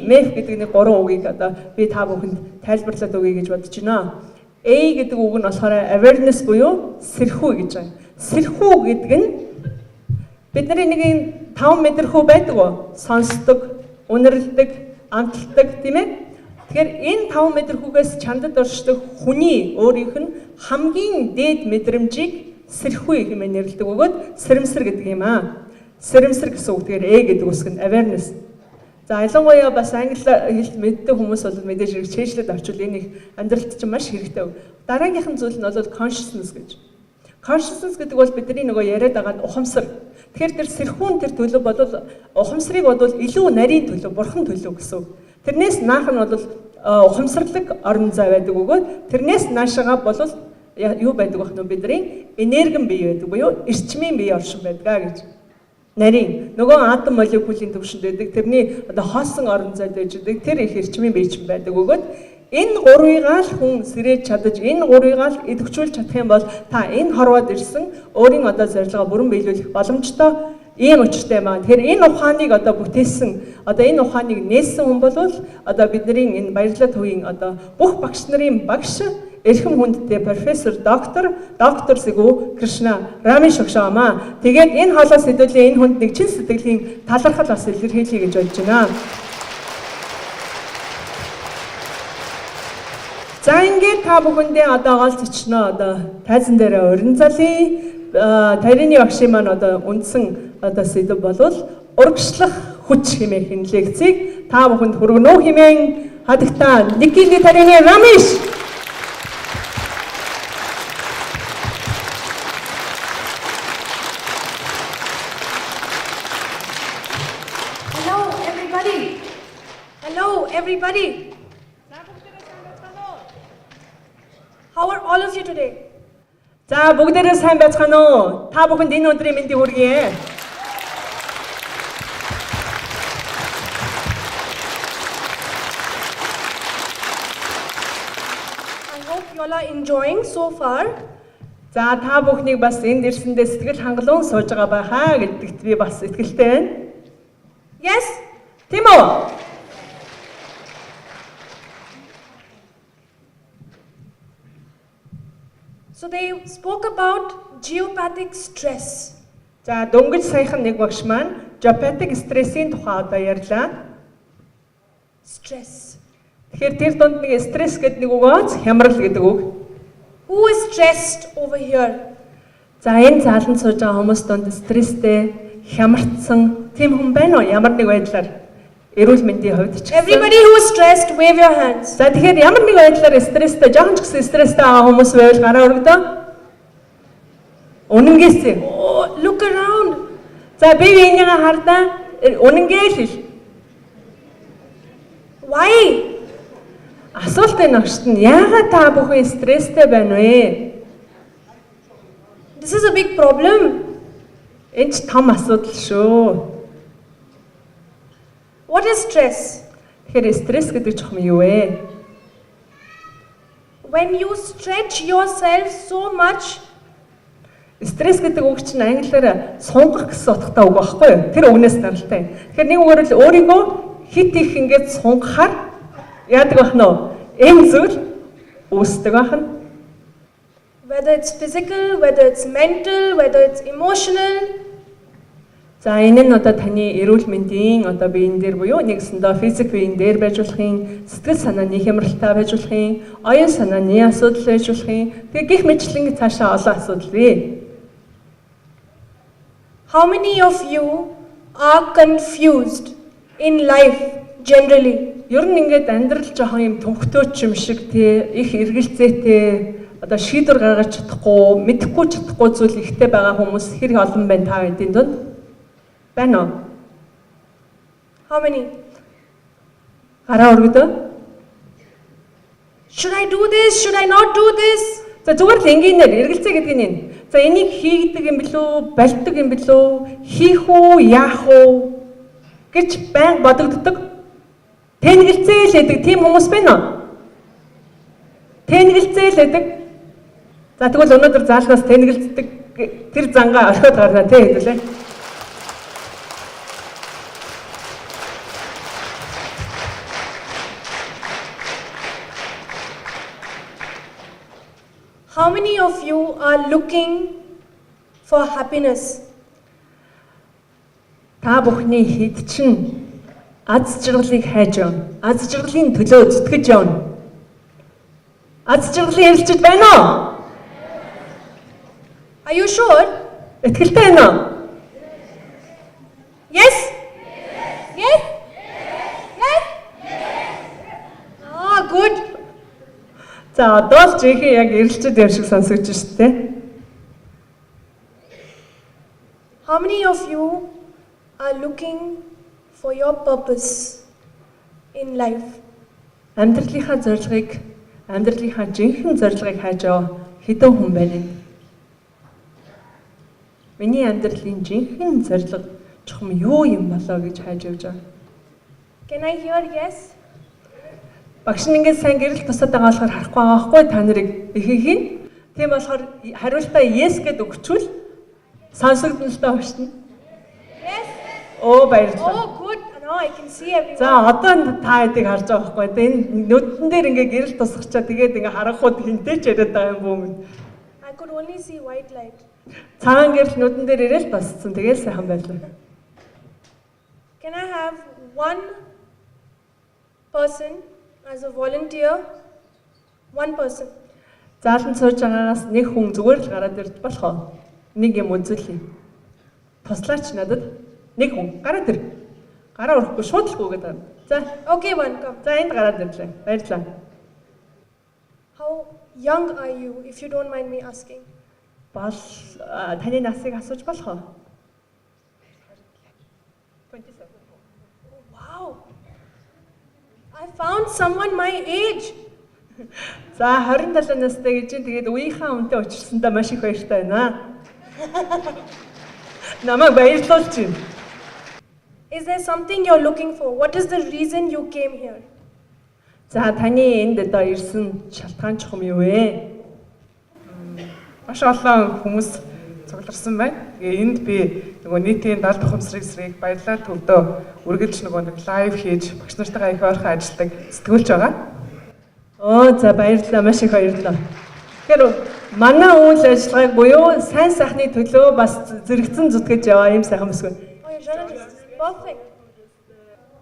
MEF гэдэг нэг 3 үгийг одоо би та бүхэнд тайлбарлаад өгье гэж бодож байна. A гэдэг үг нь болохоор awareness буюу сэрхүү гэж байна. Сэрхүү гэдэг нь бидний нэг 5 метр хүү байдаг уу? Сонсдог, үнэрлэдэг, амталдаг тийм ээ. Тэгэхээр энэ 5 метр хүүгээс чандад оршдог хүний өөрийнх нь хамгийн дээд мэдрэмжийг сэрхүү хэмээн нэрлэдэг бөгөөд сэрэмсэр гэдэг юм аа. Сэрэмсэр гэсэн үг тэгэхээр A гэдэг үсэг нь awareness. За ялангуяа бас англи хэлд мэддэг хүмүүс бол мэдээж хэрэг чэйшлээд авчвал энэ их амьдралд чинь маш хэрэгтэй. Дараагийнхан зүйл нь бол consciousness гэж. Consciousness гэдэг бол бидний нөгөө яриад байгаа ухамсар. Тэгэхээр тэр сэрхүүн тэр төлөв бол ухамсарыг бол илүү нарийн төлөв, бурхан төлөв гэсэн. Тэрнээс наах нь бол ухамсарлаг орон зай байдаг бөгөөд тэрнээс наашаага бол юу байдаг вэ хнөө бидний энерги бий байдаг буюу эрчмийн бие оршин байдаг гэж. Нарийн нөгөө атом молекулын төвшөнд байдаг тэрний одоо хоосон орон зайд байж байдаг тэр их эрчмийн биечин байдаг өгөөд энэ гурвыг л хүн сэрэж чадаж энэ гурвыг л идэвхжүүлж чадах юм бол та энэ хорвоод ирсэн өөрийн одоо зорилгоо бүрэн биелүүлэх боломжтой ийм учиртай юм аа. Тэгэхээр энэ ухааныг одоо бүтээсэн одоо энэ ухааныг нээсэн хүн бол одоо бидний энэ баярлалаа төвийн одоо бүх багш нарын багш эрхэм хүндтэй профессор доктор Сэгүү Кришна Рамиш багшаамаа. Тэгээд энэ хоолоос хэдүүлээ энэ хүнд нэг чин сэтгэлийн талархал бас илэрхийлье гэж бодож байна. За ингээд та бүхэндээ одоо гол зочноо одоо тайзан дээр урин залъя. Тарины багшийн маань одоо үндсэн одоо сэдв болвол урагшлах хүч хэмээх энэ лекцийг та бүхэнд хүргэнэ үү хэмээн хадагтаа Nikhila тарины Рамиш. Hello, everybody. How are all of you today? За бүгдээрээ сайн байцгаана уу? Та бүхэнд энэ өдрийн мэндийг хүргье. I hope you all are enjoying so far. За та бүхнийг бас энд ирсэндээ сэтгэл хангалуун сууж байгаа байхаа гэдэгт би бас итгэлтэй байна. Yes? Тийм үү? So they spoke about geopathic stress. За дөнгөж саяхан нэг багш маань geopathic стрессийн тухай одоо ярьлаа. Stress. Тэгэхээр тэр донд нэг стресс гэдэг нэг үг байгаа, хямрал гэдэг үг. Who is stressed over here? За энэ зааланд сууж байгаа хүмүүс донд стресстэй, хямрцсан тийм хүн байна уу? Ямар нэг байдлаар эрүүл мэндийн хувьд ч гэсэн. Everybody who is stressed, wave your hands. За тэгэхээр ямар нэг байдлаар стресстэй, жоохон ч гэсэн стресстэй байгаа хүмүүс байвал гараа өргөдөө. Үнэнгээсээ. Oh, look around. За би энийгээ хардаа үнэнгээ л хэл. Why? Асуулт энэ огшд нь яагаад та бүхэн стресстэй байна вэ? This is a big problem. Энэ ч том асуудал шүү. What is stress? Тэгэхээр стресс гэдэг чухам юу вэ? When you stretch yourself so much, Стресс гэдэг үг чинь англиар сунгах гэсэн утгатай үг байхгүй юу? Тэр үгнээс даралтай. Тэгэхээр нэг үгээр л өөрийгөө хит их ингэж сунгахаар яадаг байх нь энэ зүйл үүсдэг байх нь. whether it's physical, whether it's mental, whether it's emotional. За энэ нь одоо таны эрүүл мэндийн одоо биеийн дээр буюу нэгсэндээ физик биеийн дээр байж болохын, сэтгэл санааны хямралтай байж болохын, оюун санааны асуудал байж болохын. Тэгээ гих мэтлэн цаашаа олон асуудал бий. How many of you are confused in life generally? Ер нь ингээд амьдрал жоохон юм төнхтөөч юм шиг тий их эргэлзээтэй одоо шийдвэр гаргаж чадахгүй, мэдэхгүй чадахгүй зүйл ихтэй байгаа хүмүүс хэр олон байна та хэдийн донд? Байна уу? How many? Гараа өргөдөө. Should I do this? Should I not do this? За зүгээр л энгийнээр эргэлзээ гэдэг нь энэ. За энийг хийгдэг юм билүү, болдог юм билүү, хийх үү, яах уу гэж байн бодогддог. Тэнэгэлзээ л гэдэг тийм хүмүүс байна уу? Тэнэгэлзээ л гэдэг. За тэгвэл өнөөдөр заалнаас тэнэгэлздэг тэр зангаа орхиод гарна тий хэвлээ. How many of you are looking for happiness? Та бүхний хэд чинь аз жаргалыг хайж явна. Аз жаргалын төлөө зүтгэж явна. Аз жаргалын эрэлжид байна уу? Are you sure? Итгэлтэй байна уу? Yes? Yes? Yes? Ah, good. За одоо л жинхэнэ яг эрэлжид юм шиг сонсогдож шүү дээ. How many of you are looking for your purpose in life? Амьдралынхаа зорилгыг, амьдралынхаа жинхэнэ зорилгыг хайж байгаа хэдэн хүн байна вэ? Миний амьдралын жинхэнэ зорилго чухам юу юм болоо гэж хайж явж байгаа. Can I hear yes? Багш нь ингээд сайн гэрэл тусаад байгаа болохоор харахгүй байгаа байхгүй та нарыг ихэнх нь. Тийм болохоор хариултаа yes гэд өгчүүл сонсогдно л доо багш нь. Yes? Оо баярлалаа. Oh, good. Now I can see everyone. За одоо та хэдийг харж байгаа байхгүй. Энэ нүдэн дээр ингээд гэрэл тусахчаа тэгээд ингээд харахууд хинтэй ч яриад байгаа юм бүүмэн. I could only see white light. Цагаан гэрэл нүдэн дээр ирээл тусцсан. Тэгээд сайхан байлаа. Can I have one person as a volunteer? One person. Зааланд сууж байгаагаас нэг хүн зүгээр л гараад ирж болох уу? Нэг юм үзүүлээ. Туслаач надад нэг хүн гараад ир. Гараа өрөхгүй шууд л гүгээд байна. За, Okay, one, come. за энд гараад ирлээ. Баярлалаа. How young are you, if you don't mind me asking? Бол таны насыг асууж болох уу? 27. Wow. I found someone my age. За 27 настай гэж тэгээд үеийнхаа үнтэй учирсандаа маш их баяртай байна. Намайг баярлуулж байна. Is there something you're looking for? What is the reason you came here? За таны энд одоо ирсэн шалтгаан чухам юу вэ? Маш олон хүмүүс цугларсан байна. Тэгээ энд би нөгөө нийтийн 70 ухамсарыг эсрэг баярлалаа төвдөө үргэлж нөгөө нэг лайв хийж багш нартайгаа их ойрхон ажилладаг сэтгүүлч байгаа. Оо за баярлалаа маш их баярлалаа. Тэгэхээр манай үйл ажиллагааг буюу сайн сайхны төлөө бас зэрэгцэн зүтгэж яваа юм сайхан бүсгүй. Oh, you're journalist. Perfect.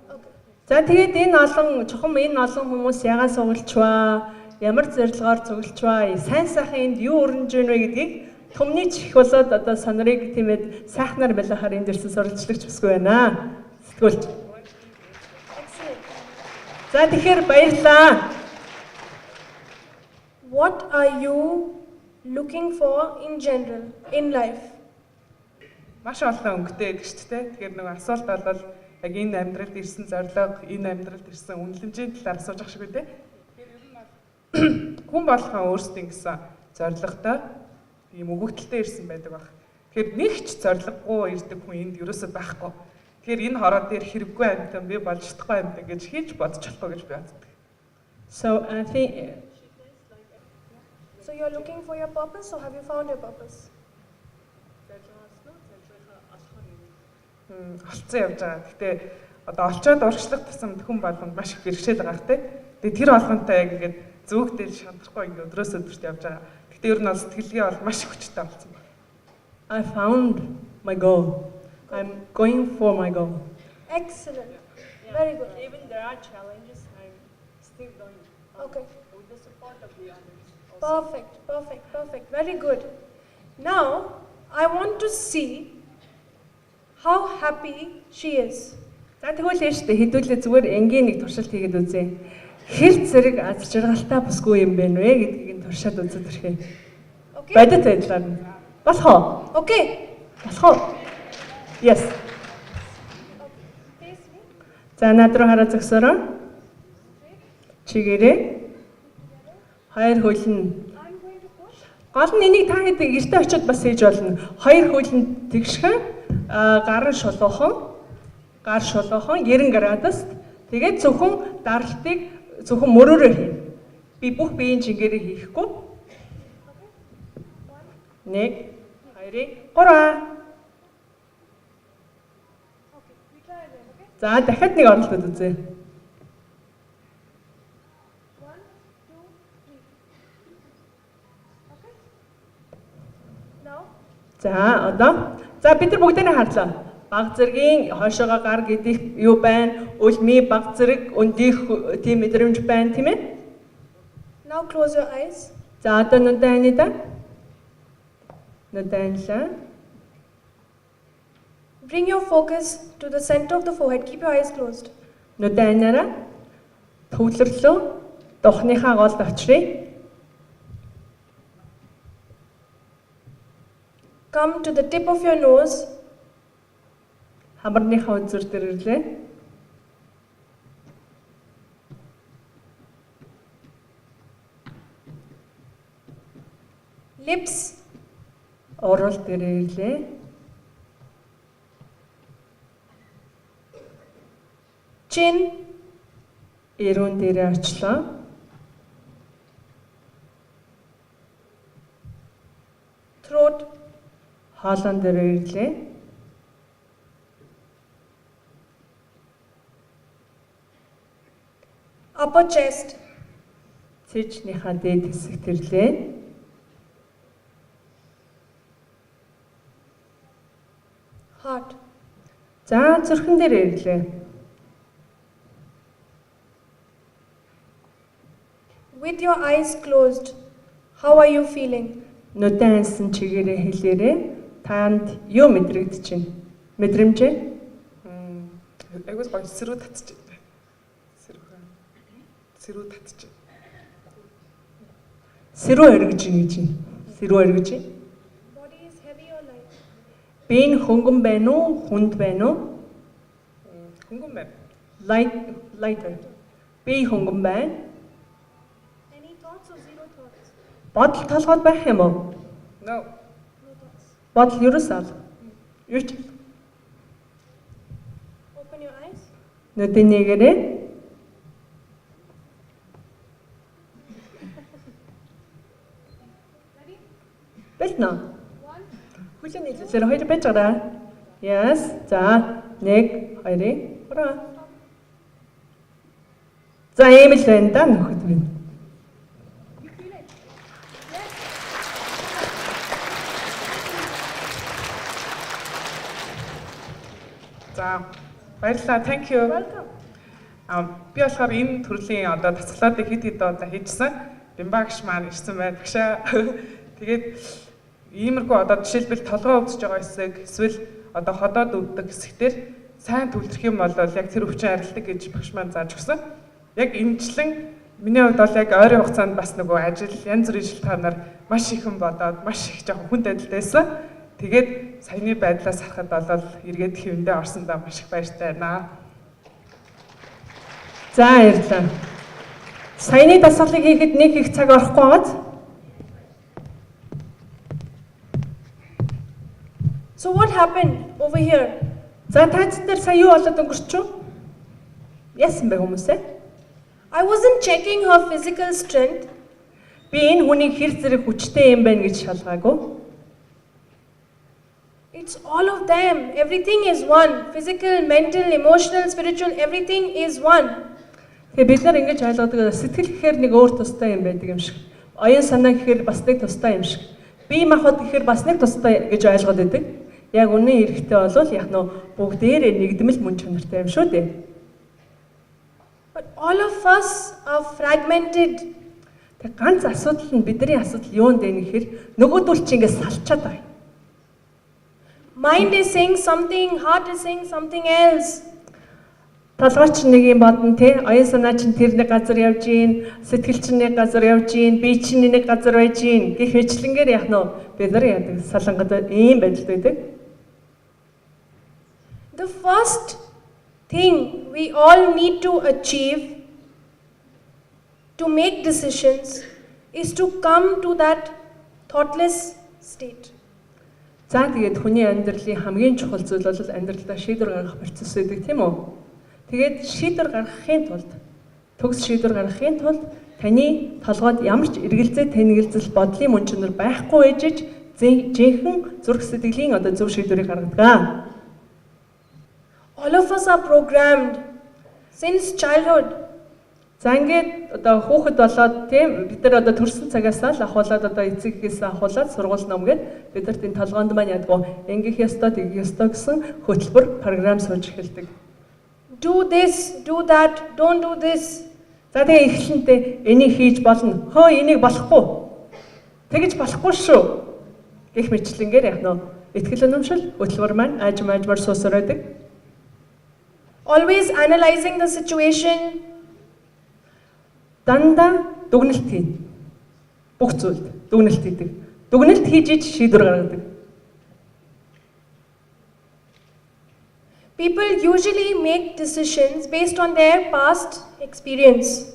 Okay. За тэгээд энэ олон чухам энэ олон хүмүүс яагаад суулчваа? Ямар зорилгоор цуглчваа? Сайн сайхан энд юу өрнөж байна вэ гэдгийг түмний чих болоод одоо сонорыг тиймээд сайхнаар байлахаар энэ дэрсэн суралцлагч бүсгүй байна. Сэтгүүлч. За тэгэхээр баярлалаа. What are you looking for in general in life? Маш олон өнгөтэй гэдэг шүү дээ. Тэгэхээр нэг асуулт бол яг энэ амьдралд ирсэн зорилго, энэ амьдралд ирсэн үнэлэмжийн талаар асууж байгаа шиг үү те. Тэгэхээр ер нь бол хүн болгон өөрсдийн гэсэн зорилготой ийм өгөгдөлтэй ирсэн байдаг баг. Тэгэхээр нэг ч зорилгогүй ирдэг хүн энд ерөөсөй байхгүй. Тэгэхээр энэ хороо дээр хэрэггүй амьтан би болж чадахгүй амьтан гэж хийж бодож чадахгүй гэж би боддог. So I think So you're looking for your purpose, or have you found your purpose? Олцсон явж байгаа. Гэтэ одоо олцоод урагшлах тусамд хүн болгонд маш их бэрхшээл байгаа хэрэг. Тэгээ тэр болгонтой яг ингээд зөөгдөл шантрахгүй ингээд өдрөөс өдөрт явж байгаа. Гэтэ ер нь бол сэтгэлгээ бол маш их хүчтэй болсон байна. I found my goal. I'm going for my goal. Excellent. Very good. Even there are challenges, I'm still going. Okay. With the support of the others. Perfect. Very good. Now, I want to see how happy she is. За тэгвэл яаж тэ хэдүүлээ зүгээр энгийн нэг туршилт хийгээд үзье. Хэр зэрэг аз жаргалтай бусгүй юм бэ нэ гэдгийг нь туршаад үзээд ирэхээ. Okay? Бодит байдлаар нь. Болох уу? Okay. Болох уу? Yes. Face me. За над руу хараа зогсоорой. Чигээрээ. Хоёр хөл нь I'm going to push. гол нь энийг та хэд гэрте очиод бас хийж болно. Хоёр хөл нь тэгшхэн гар шулуухан 90 градуст тэгээд зөвхөн даралтыг зөвхөн мөрөөрөө хийнэ. Би бүх биеийн чингэрээ хийхгүй. 1 2 3 Okay. We try again, okay? За дахиад нэг оролдоод үзье. 1, 2, 3. Okay? Now, За бид нар бүгдээ харлаа. Баг зэргийн хойшоогоо гар гэдэг юу байна? Үлми баг зэрэг өндих тийм мэдрэмж байна тийм ээ? now close your eyes. За одоо нүдэн да. Нүдэнлээ. Bring your focus to the center of the forehead. Keep your eyes closed. Нүдэнээрээ төвлөрлөө духныхаа голд очръя. Come to the tip of your nose. Хамарныхаа үзүр дээр ирлээ. Lips. Орол дээр ирлээ. Chin. Эрүүн дээр очлоо. Throat. Хоолон дээр ирлээ. Upper chest. Цэжнийхаа дээд хэсэгт ирлээ. Heart. За зүрхэн дээр ирлээ. With your eyes closed, how are you feeling? Нүдэн ансан чигээрээ хэлээрээ танд юу мэдрэгдэж байна? Мэдрэмжээ? Айгуус гоё сэрүү татчих. Сэрүү татчих. Сэрүү өргөж ийн гэж. Сэрүү өргөж. Body is heavy or light? Би энэ хөнгөн байна уу? Хүнд байна уу? Хөнгөн байна. Lighter. Би хөнгөн байна. Any thoughts or zero thoughts? Бодол толгойд байх юм уу? No. No thoughts. Бодол ерөөсөө юу ч Open your eyes. нүдэнийгээрээ Ready? бэлнэ. 1, Хүлэн нийлүүлсээр хоёр байж байгаа. Yes. За 1 2 3. За ийм л байна да нөхөд минь. you feel it? За баярлалаа. Thank you. Welcome. Би болохоор энэ төрлийн одоо тасгалуудыг хэд удаа хийжсэн. Бимбагш маань ирсэн байна багшаа. Тэгээд иймэрхүү одоо жишээлбэл толгой өвдөж байгаа хэсэг эсвэл одоо ходоод өвддөг хэсэгтэр сайн төвлөрөх юм бол яг тэр өвчин арилдаг гэж багш маань зааж өгсөн. Яг эмчлэн миний хувьд бол яг ойрын хугацаанд бас нөгөө ажил янз бүрийн шалтгаанаар маш ихэн болоод маш их жоохон хүнд байдалтай байсан. Тэгээд саяны байдлаас харахад бол эргээд хэвэндээ орсондоо маш их баяртай байна. За баярлалаа. Саяны дасгалыг хийхэд нэг их цаг орохгүй байгааз. So what happened over here? За таац дээр сая юу болоод өнгөрчөө? Яасан бэ хүмүүсээ? I wasn't checking her physical strength. Би энэ хүний хэр зэрэг хүчтэй юм байна гэж шалгаагүй. It's all of them. Everything is one. Physical, mental, emotional, spiritual, everything is one. Тэгээ бид нар ингэж ойлгодог сэтгэл гэхээр нэг өөр тустай юм байдаг юм шиг. Оюун санаа гэхээр бас нэг тустай юм шиг. Бие махбод гэхээр бас нэг тустай гэж ойлгоод байдаг. Яг үнэн эрэхтэй болвол яг нөө бүгдээрээ нэгдмэл мөн чанартай юм шүү дээ. But all of us are fragmented. Тэг ганц асуудал нь бидний асуудал юунд вэ гэхээр нөгөөдөл чи ингэ салчаад байгаа. Mind is saying something, heart is saying something else. Толгойч нэг юм бодно те, оюун санаа чинь тэр нэг газар явж гин, сэтгэл чинь нэг газар явж гин, бие чинь нэг газар байж гин гэх мэтлэнгээр яг нөө бид нар яадаг салангад ийм байдалд байдаг. The first thing we all need to achieve to make decisions is to come to that thoughtless state. За тэгээд хүний амьдралын хамгийн чухал зүйл бол амьдралдаа шийдвэр гаргах процесс байдаг тийм үү? Тэгээд шийдвэр гаргахын тулд төгс шийдвэр гаргахын тулд таны толгойд ямар ч эргэлзээ тэнэгэлзэл бодлын мөн чанар байхгүй ээжж жинхэнэ зүрх сэтгэлийн одоо зөв шийдвэрийг гаргадаг. All of us are programmed since childhood. За ингээд одоо хүүхэд болоод тийм бид нар одоо төрсэн цагаасаа л ахуулаад одоо эцэгээс ахуулаад сургууль номгээд бид нар тийм толгоонд маань ядгүй ингэх ёстой тэгэх ёстой гэсэн хөтөлбөр програм сууж эхэлдэг. Do this, do that, don't do this. За тэгээ эхлэнтэй энийг хийж болно. Хөө энийг болохгүй. Тэгэж болохгүй шүү. Гэх мэтлэнгээр яг нөө итгэл үнэмшил хөтөлбөр маань аажмаар суусаар байдаг. Always analyzing the situation. Дандаа дүгнэлт хийн. Бүх зүйлд дүгнэлт хийдэг. Дүгнэлт хийж шийдвэр гаргадаг. People usually make decisions based on their past experience.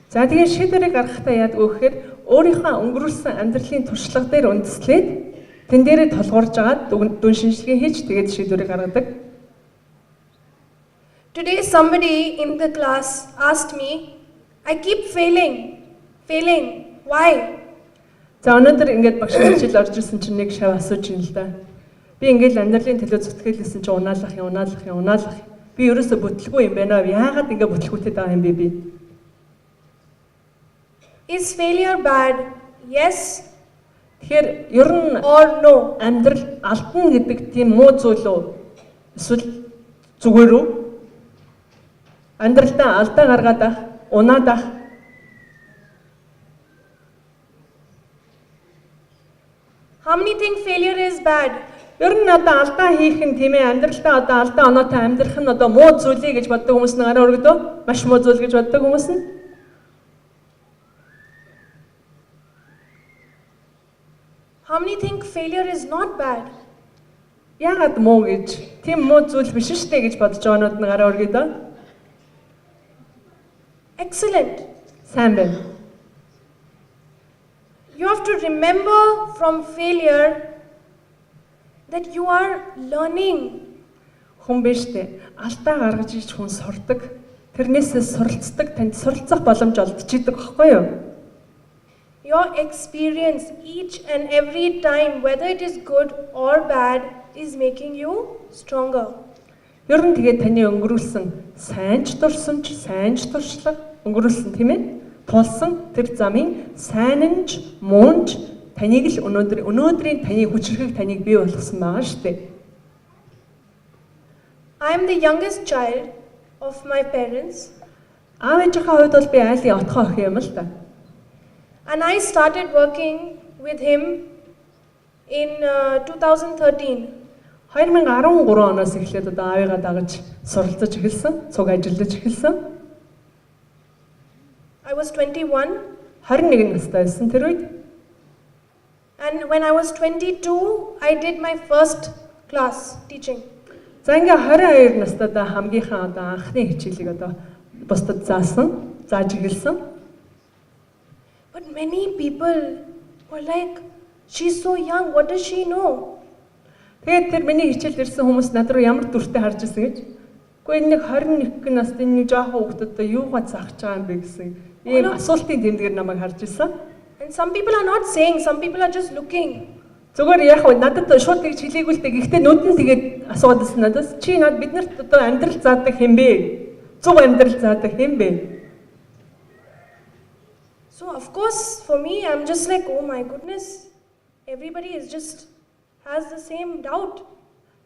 За тэгээ шийдвэрийг гаргахтаа яадаг вэ гэхээр өөрийнхөө өнгөрүүлсэн амьдралын туршлага дээр үндэслээд тэн дээрээ толгуурж агаад дүн шинжилгээ хийж тэгээд шийдвэрийг гаргадаг. Today somebody in the class asked me, I keep failing. Why? За өнөөдөр ингээд багш хичээл орж ирсэн чинь нэг шав асууж юм л да. Би ингээд амьдралын төлөө зүтгэлсэн чинь унаалах юм. Би ерөөсө бүтлгүй юм байна. Яагаад ингээд бүтлгүүтэй байгаа юм бэ би? Is failure bad? Yes. Тэгэхээр ер нь Or no? амьдрал алдна гэдэг тийм муу зүйл үү? Эсвэл зүгээр үү? Амьдралдаа алдаа гаргаад ах, унаад ах. How many think failure is bad? Ер нь одоо алдаа хийх нь тийм ээ амьдралдаа одоо алдаа оноотой амьдрах нь одоо муу зүйлээ гэж боддог хүмүүс нь гараа өргөдөө маш муу зүйл гэж боддог хүмүүс нь How many think failure is not bad? яагаад муу гэж тийм муу зүйл биш шүү дээ гэж бодож байгаанууд нь гараа өргөдөө Excellent. сайн байна. You have to remember from failure that you are learning. Хүн биш дээ алдаа гаргаж ич хүн сурдаг. Тэрнээсээ суралцдаг танд суралцах боломж олдчихийдэг байхгүй юу? Your experience each and every time, whether it is good or bad, is making you stronger. Ер нь тэгээд таны өнгөрүүлсэн сайн ч дурсамж, сайн ч туршлага өнгөрүүлсэн тийм ээ? Тулсан тэр замын сайн ч муу ч таныг л өнөөдрийн таны хүчрхэг таныг бий болгосон байгаа шүү дээ. I am the youngest child of my parents. Аав ээжийнхээ хувьд бол би айлын отгоо охин юм л да. And I started working with him in 2013. 2013 оноос эхлээд одоо аавыгаа дагаж суралцаж эхэлсэн, цуг ажиллаж эхэлсэн. I was 21. 21 настай байсан тэр үед. And when I was 22, I did my first class teaching. За ингээ 22 настайдаа хамгийн анхны хичээлийг одоо бусдад зааж эхэлсэн. But many people were like, she's so young, what does she know? Тэгээд тэр миний хичээлд ирсэн хүмүүс над руу ямар дүртэй харж ирсэн гэж. Гэхдээ нэг 21 настай нэг жоохон хүүхдүүд юугаа заах гэж байгаа юм бэ гэсэн ийм асуултын тэмдгээр намайг харж ирсэн. And some people are not saying, some people are just looking. Зүгээр яг надад шууд тэгж хэлээгүй л дээ. Гэхдээ нүд нь тэгээд асууад ирсэн надаас чи над биднэрт одоо амьдрал заадаг хэм бэ? Зөв амьдрал заадаг хэм бэ? So of course, for me, I'm just like, oh my goodness, everybody is just has the same doubt.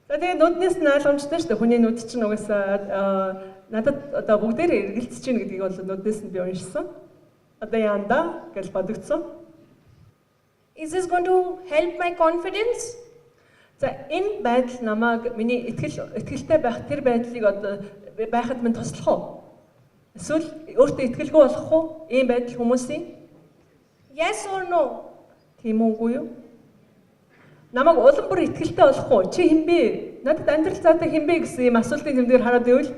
Тэгээд нүднээс нь ойлгомжтой шүү дээ. Хүний нүд чинь угаасаа надад одоо бүгдээр эргэлцэж чинь гэдгийг бол нүднээс нь би уншсан. Одоо яанда гэж бодогдсон. Is this going to help my confidence? За энэ байдал намайг миний итгэлтэй байх тэр байдлыг одоо байхад минь туслах уу? Эсвэл өөртөө итгэлгүй болох уу? Ийм байдал хүмүүсийн Yes or no? тийм үгүй юу? Намайг улам бүр итгэлтэй болох уу? Чи хэн бэ? Надад амьдрал заадаг хэн бэ гэсэн ийм асуултын тэмдгээр хараад байвал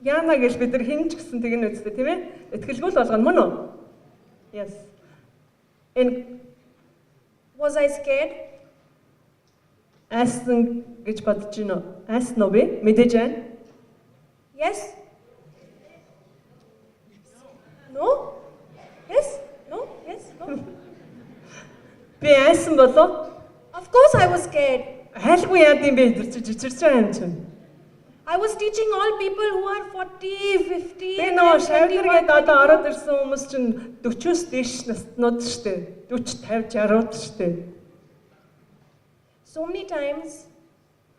яана гэж бид нар хэн ч гэсэн тэгнэ үстэй тийм ээ? Итгэлгүй л болгоно мөн үү? Yes. And Was I scared? айсан гэж бодож байна уу? Айсан уу бэ? Мэдээж байна. Yes? No? Yes? No? Yes? No? Би айсан болоо? Of course I was scared. Хайлгүй яад юм бэ? Жичирч байгаа юм чинь. I was teaching all people who are 40, 50, Тэгээ нөө шавьдэргээд 21, одоо ороод ирсэн хүмүүс чинь 40-с дээш наснууд штэ. 40, 50, 60-ууд штэ. So many times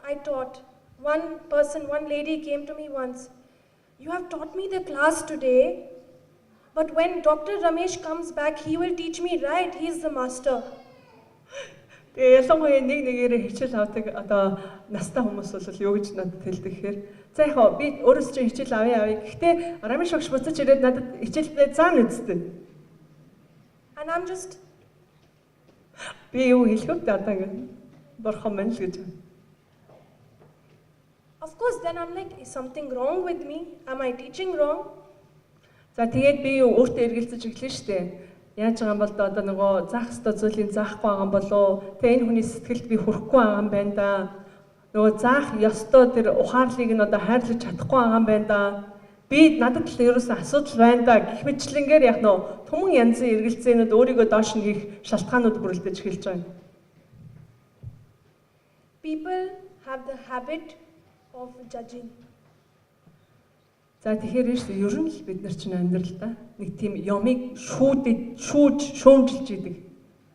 I taught. One lady came to me once. You have taught me the class today, but when Dr. Ramesh comes back, he will teach me right. He is the master. Тэгээ ялангуяа нэг нэгээрээ хичээл авдаг одоо настай хүмүүс бол юу гэж надад хэлдэг гэхээр за яг би өөрөөс чинь хичээл авъя. Гэхдээ Рамиш багш буцаж ирээд надад хичээлдээ заана үсттэй. And I'm just, Би юу хэлэх вэ одоо ингэ борхон мэн л гэж. of course, then I'm like, is something wrong with me? Am I teaching wrong? За тэгээд би юу өөртөө эргэлзэж эхлэн штэ. Яаж байгаа юм бол одоо нөгөө заах ёстой зүйлийг заахгүй байгаа юм болоо. Тэгээ энэ хүний сэтгэлд би хүрэхгүй байгаа юм байна да. Нөгөө заах ёстой тэр ухаарлыг нь одоо хайрлаж чадахгүй байгаа юм байна да. Би надад л ерөөсөн асуудал байна да. Гэх мэтлэнгээр яг нөө түмэн янзын эргэлзээнүүд өөрийгөө доош нь хийх шалтгаанууд бүрэлдэж эхэлж байгаа юм. People have the habit of judging. За тэгэхээр шүү ер нь л бид нар чинь амьдралдаа нэг тийм ямыг шүүмжилж идэг.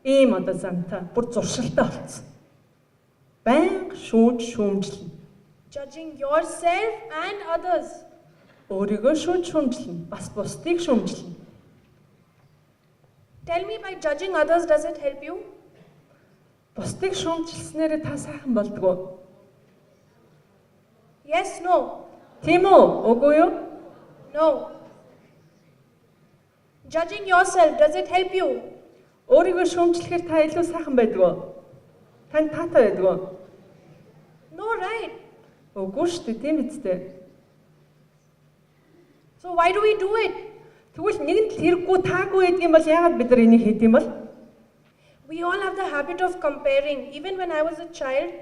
Ийм одоо замтай бүр зуршилтай болсон. Баян шүүмжлэн. Judging yourself and others. Өөрийгөө шүүмжлэн, бас бусдыг шүүмжлэн. Tell me, by judging others, does it help you? Бусдыг шүүмжилснээр та сайхан болдгоо. Yes, no. Тийм үү? Үгүй юу? No. Judging yourself, does it help you? Өөрийгөө шүүмжлэхээр та илүү сайхан байдгүй. Тань таатай байдгүй. No, right? Үгүй шүү дээ, тийм үстэй. So why do we do it? Тэгвэл нэгэнт хэрэггүй таагүй гэдэг юм бол яагаад бид нар энийг хийдэг юм бол? We all have the habit of comparing. Even when I was a child,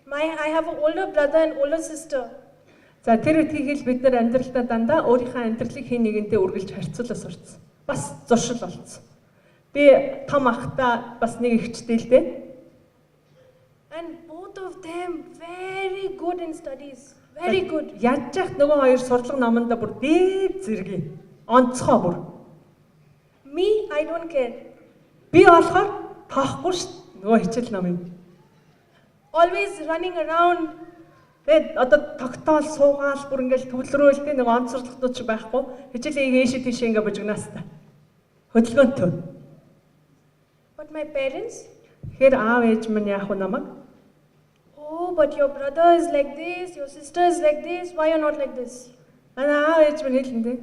I have an older brother and older sister. За тэр үтгийг бид нар амьдралдаа дандаа өөрийнхөө амьдралыг хин нэгэнтэй үргэлж харьцуулаад сурцсан. Бас зуршил болсон. Би том ахтай бас нэг ихчтэй л дээ. And both of them very good in studies. Very good. Яаж яах нөгөө хоёр сурлага номонда бүр дээд зэрэг онцгой бүр. Me, I don't care. Би болохоор тоохгүй ш нөгөө хичээл номын. Always running around Тэгээд одоо тогтоол суугаал бүр ингээл төвлөрөөл тэ нэг онцлогтууд ч байхгүй. Хичээлээ ийшээ тийшээ ингээ божигнаас та. Хөдөлгөөнтэй. But my parents, Тэгэхээр аав ээж минь яах вэ намайг? oh, but your brother is like this, your sister is like this, why you're not like this? Манай аав ээж минь хэлэндээ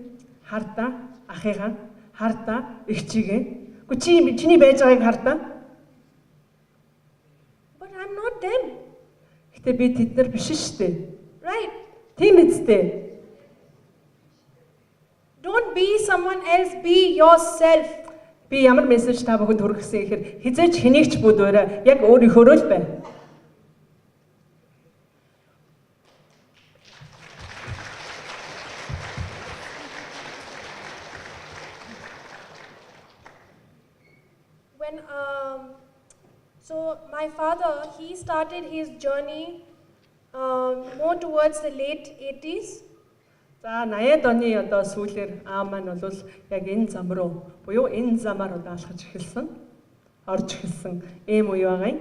хардаа ахыгаа, хардаа эгчигээ. Гэхдээ чиний байж байгааг хардаа. But I'm not them, Гэтэ би тэднэр биш шүү дээ. right? Тийм үстэй. Don't be someone else, be yourself. Би ямар мессеж та бүхэнд хүргэсэн гэхээр хизээч хэнийг ч бүдвэрэ яг өөрийнхөө л бай. When so my father, he started his journey more towards the late 80s. За 80-ад оны одоо сүүлээр аав маань бол яг энэ зам руу буюу энэ замаар одоо алхаж эхэлсэн. Орж эхэлсэн ийм үе байгаа юм.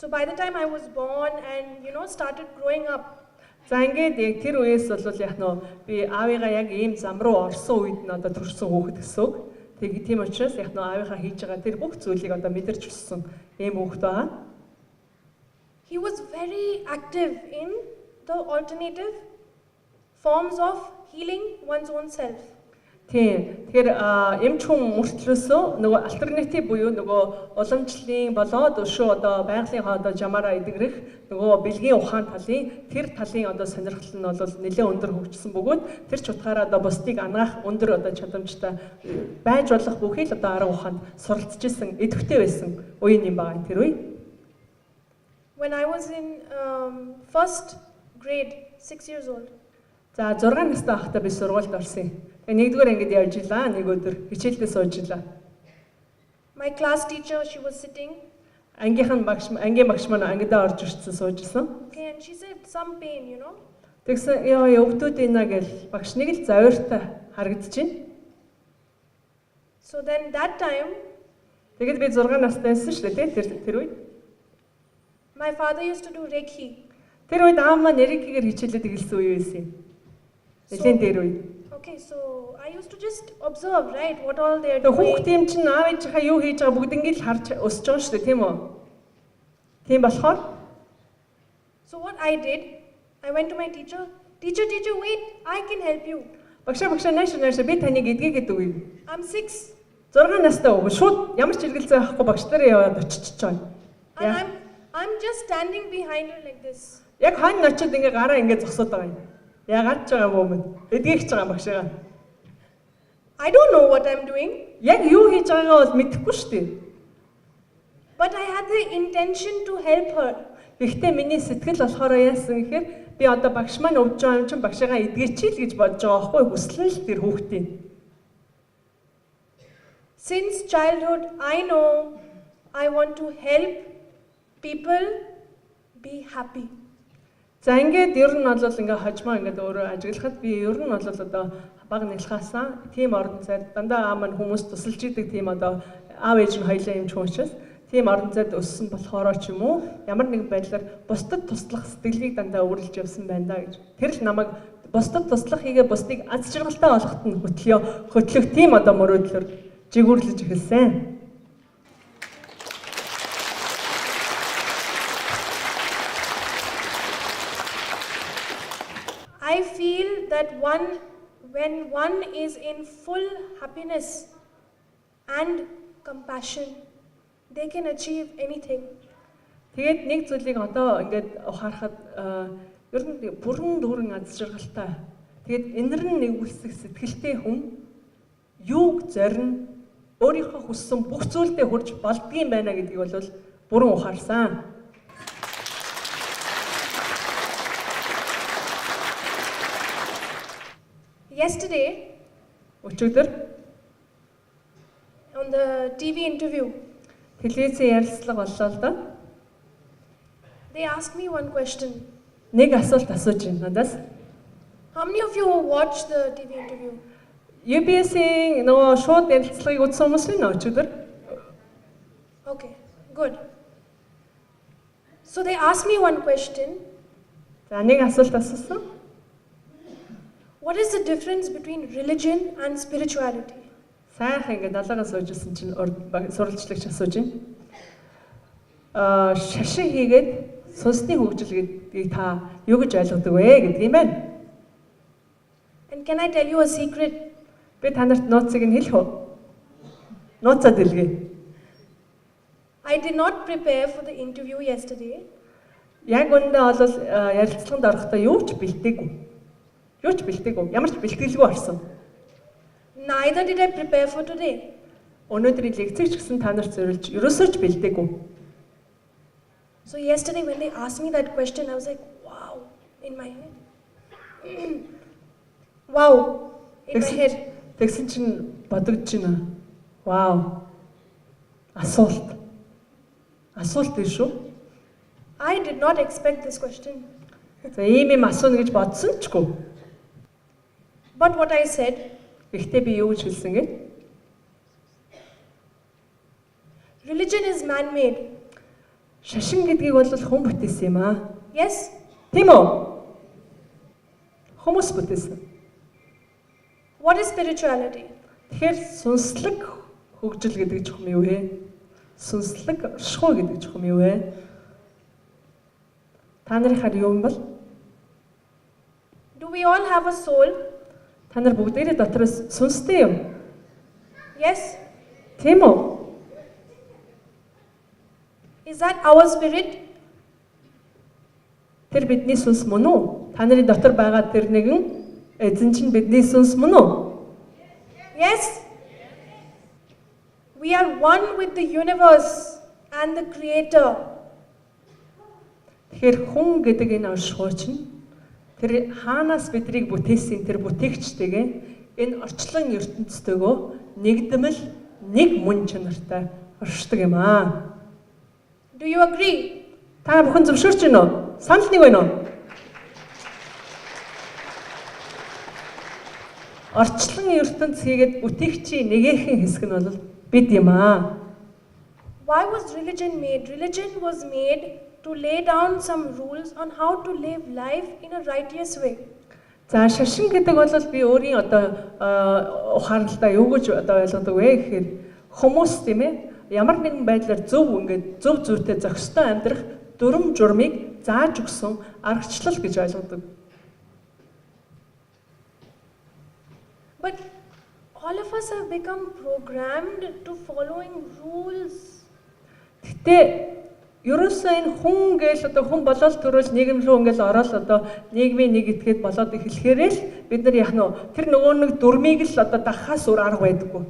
So by the time I was born and started growing up, За ингээд яг тэр үеэс бол яг нөө би аавыгаа яг ийм зам руу орсон үед нь одоо төрсэн хүүхэд гэсэн үг. Тийм учраас яг нөө аавыгаа хийж байгаа тэр бүх зүйлийг одоо мэдэрч өссөн ийм хүүхэд байгаа. he was very active in the alternative forms of healing one's own self. Тийм. Тэгэхээр эмч хүн мөртлөөсөө нөгөө альтернатив буюу нөгөө уламжлалын болоод өшөө одоо байгалийн одоо жамаараа эдгэрэх нөгөө бэлгийн ухаан талын тэр талын одоо сонирхол нь бол нэлээд өндөр хөгжсөн бөгөөд тэр ч утгаараа одоо бусдыг ангаах өндөр одоо чадамжтай байж болох бүхий л одоо арга ухаанд суралцж исэн идэвхтэй байсан үеийн юм байгаа тэр үе. When I was in first grade, 6 years old, За 6 настай байхдаа би сургуульд орсон юм. Тэгээ нэгдүгээр ангид явж илаа, нэг өдөр хичээлдээ сууж илаа. my class teacher, she was sitting, Ангийн багш маань ангидаа орж ирсэн сууж исэн. okay, and she said some pain, Тэгсэн ёо өвдүүд ийна гэл багш нэг л завьртай харагдчихэв. So then that time, Тэгэд би 6 настай байсан шүү дээ тэр үед. my father used to do Reiki. Тэр үед аав маань нэрийгээр хичээлээд эхэлсэн үе байсан юм. Нэлийн дээр үед. Okay, so I used to just observe, right, what all they're Тэгээ doing. хүүхдийн чинь аав ээжийнхаа юу хийж байгаа бүгд ингээд л харж өсөж байгаа шүү дээ тийм үү? Тийм болохоор So what I did, I went to my teacher, teacher, wait, I can help you. багшаа нааш би таныг эдгээгээд өгье. I'm 6 6 настай өвгөө шууд ямар ч хэрэгэлцээ авахгүй багш нараа яваад очиж байгаа. and I'm just standing behind her like this. Яг хань очиод ингээ гараа ингээ зогсоод байгаа юм. Яагаад ч байгаа юм бэ? Эдгээх ч байгаа багшаа. I don't know what I'm doing, Яг юу хийж байгаагаа бол мэдэхгүй шүү дээ. but I had the intention to help her. Гэхдээ миний сэтгэл болохоор яасан гэхээр би одоо багш маань өвж байгаа юм чинь багшаагаа эдгээч л гэж бодож байгаа байхгүй хүслэн л тэр хүүхдийн. Since childhood, I know I want to help people be happy. За ингээд ер нь бол ингээ хожмоо ингээд өөрөө ажиглахад би ер нь бол одоо баг нэлхаасаа тийм орон зайд дандаа аав маань хүмүүс тусалж идэг тийм одоо аав ээж нь хоёлаа юм ч хүн учраас тийм орон зайд өссөн болохоор ч юм уу ямар нэгэн байдлаар бусдад туслах сэтгэлийг дандаа өөрлөж явсан байна да гэж. Тэр л намайг бусдад туслах хийгээ бусдыг аз жаргалтай болгоход нь хөтлөх тийм одоо мөрөөдлөөр жигүүрлэж эхэлсэн. I feel that when one is in full happiness and compassion, they can achieve anything. Тэгээд нэг зүйлийг одоо ингээд ухаарахад ер нь бүрэн дүүрэн аз жаргалтай. Тэгээд энэрн нэгүсэх сэтгэлтэй хүн юуг зорин өөрийнхөө хүссэн бүх зүйлдээ хүрч болдгийм байна гэдгийг бол бүрэн ухаарсан. Yesterday, Өчигдөр on the TV interview, телевизийн ярилцлага боллоо л да. they asked me one question. Нэг асуулт асууж байна надаас. How many of you watched the TV interview? UBS-ийн нөгөө шууд ярилцлагыг үзсэн хүмүүс байна уу өчигдөр? Okay, good. So they asked me one question. За нэг асуулт асуусан. What is the difference between religion and spirituality? Сайхан ингээд далаагаас суужсэн чинь сурвалжлагч асууж байна. Шашин хийгээд сүнсний хөгжил гэдгийг та юу гэж ойлгодог вэ гэдэг юм байна. And can I tell you a secret? Би танарт нууцыг нь хэлэх үү? Нууцаа дэлгэе. I did not prepare for the interview yesterday. Яг үндэ бол ярилцлаганд орохдоо юу ч бэлдээгүй. Юу ч бэлдээгүй. Ямар ч бэлтгэлгүй орсон. Neither did I prepare for today. Өнөөдрийн лекцийг ч гэсэн та нарт зориулж ерөөсөө ч бэлдээгүй. So yesterday when they asked me that question, I was like, wow, in my head. Wow, in my head. Тэгсэн чинь бодогдож байна. Вау. Асуулт. Асуулт биш үү? I did not expect this question. За ийм асууна гэж бодсон ч гүй. But what I said, Гэхдээ би юу гэж хэлсэн гээ? religion is man-made. Шашин гэдгийг бол хүн бүтээсэн юм аа. Yes? Тийм үү? Хүмүүс бүтээсэн. What is spirituality? Тэгэхээр сүнслэг хөгжил гэдэг чухам юу вэ? Сүнслэг оршихуй гэдэг чухам юу вэ? Та нарын хар юу юм бол? Do we all have a soul? Та нар бүгдээрээ дотроос сүнстэй юм. Yes? Тийм үү? Is that our spirit? Тэр бидний сүнс мөн үү? Та нарын дотор байгаа тэр нэгэн эзэн чинь бидний сүнс мөн үү? Yes? We are one with the universe and the creator. Тэгэхээр хүн гэдэг энэ оршихуй чинь тэр хаанаас бидрийг бүтээсэн тэр бүтээгчтэйгээ энэ орчлон ертөнцтэйгөө нэгдмэл нэг мөн чанартай оршдог юм аа. Do you agree? Та бүхэн зөвшөөрч байна уу? Санал нэг байна уу? Орчлон ертөнц хийгээд бүтээгчийн нэгэн хэсэг нь бол бид юм аа. Why was religion made? Religion was made to lay down some rules on how to live life in a righteous way. За шашин гэдэг бол би өөрийн одоо ухаарлалтаа юу гэж одоо ойлгодог вэ гэхээр хүмүүс тийм ээ ямар нэгэн байдлаар зөв зүйтэй зохистой амьдрах дүрм журмыг зааж өгсөн аргачлал гэж ойлгодог. But all of us have become programmed to following rules. Гэтэ ерөөсөө энэ хүн гээл одоо хүн болол төрөл нийгэм рүү ингээл ороод одоо нийгмийн нэг этгээд болоод эхлэхээрээ л бид нар яах нь тэр нөгөө нэг дүрмийг л одоо дагахаас өөр арга байдаггүй.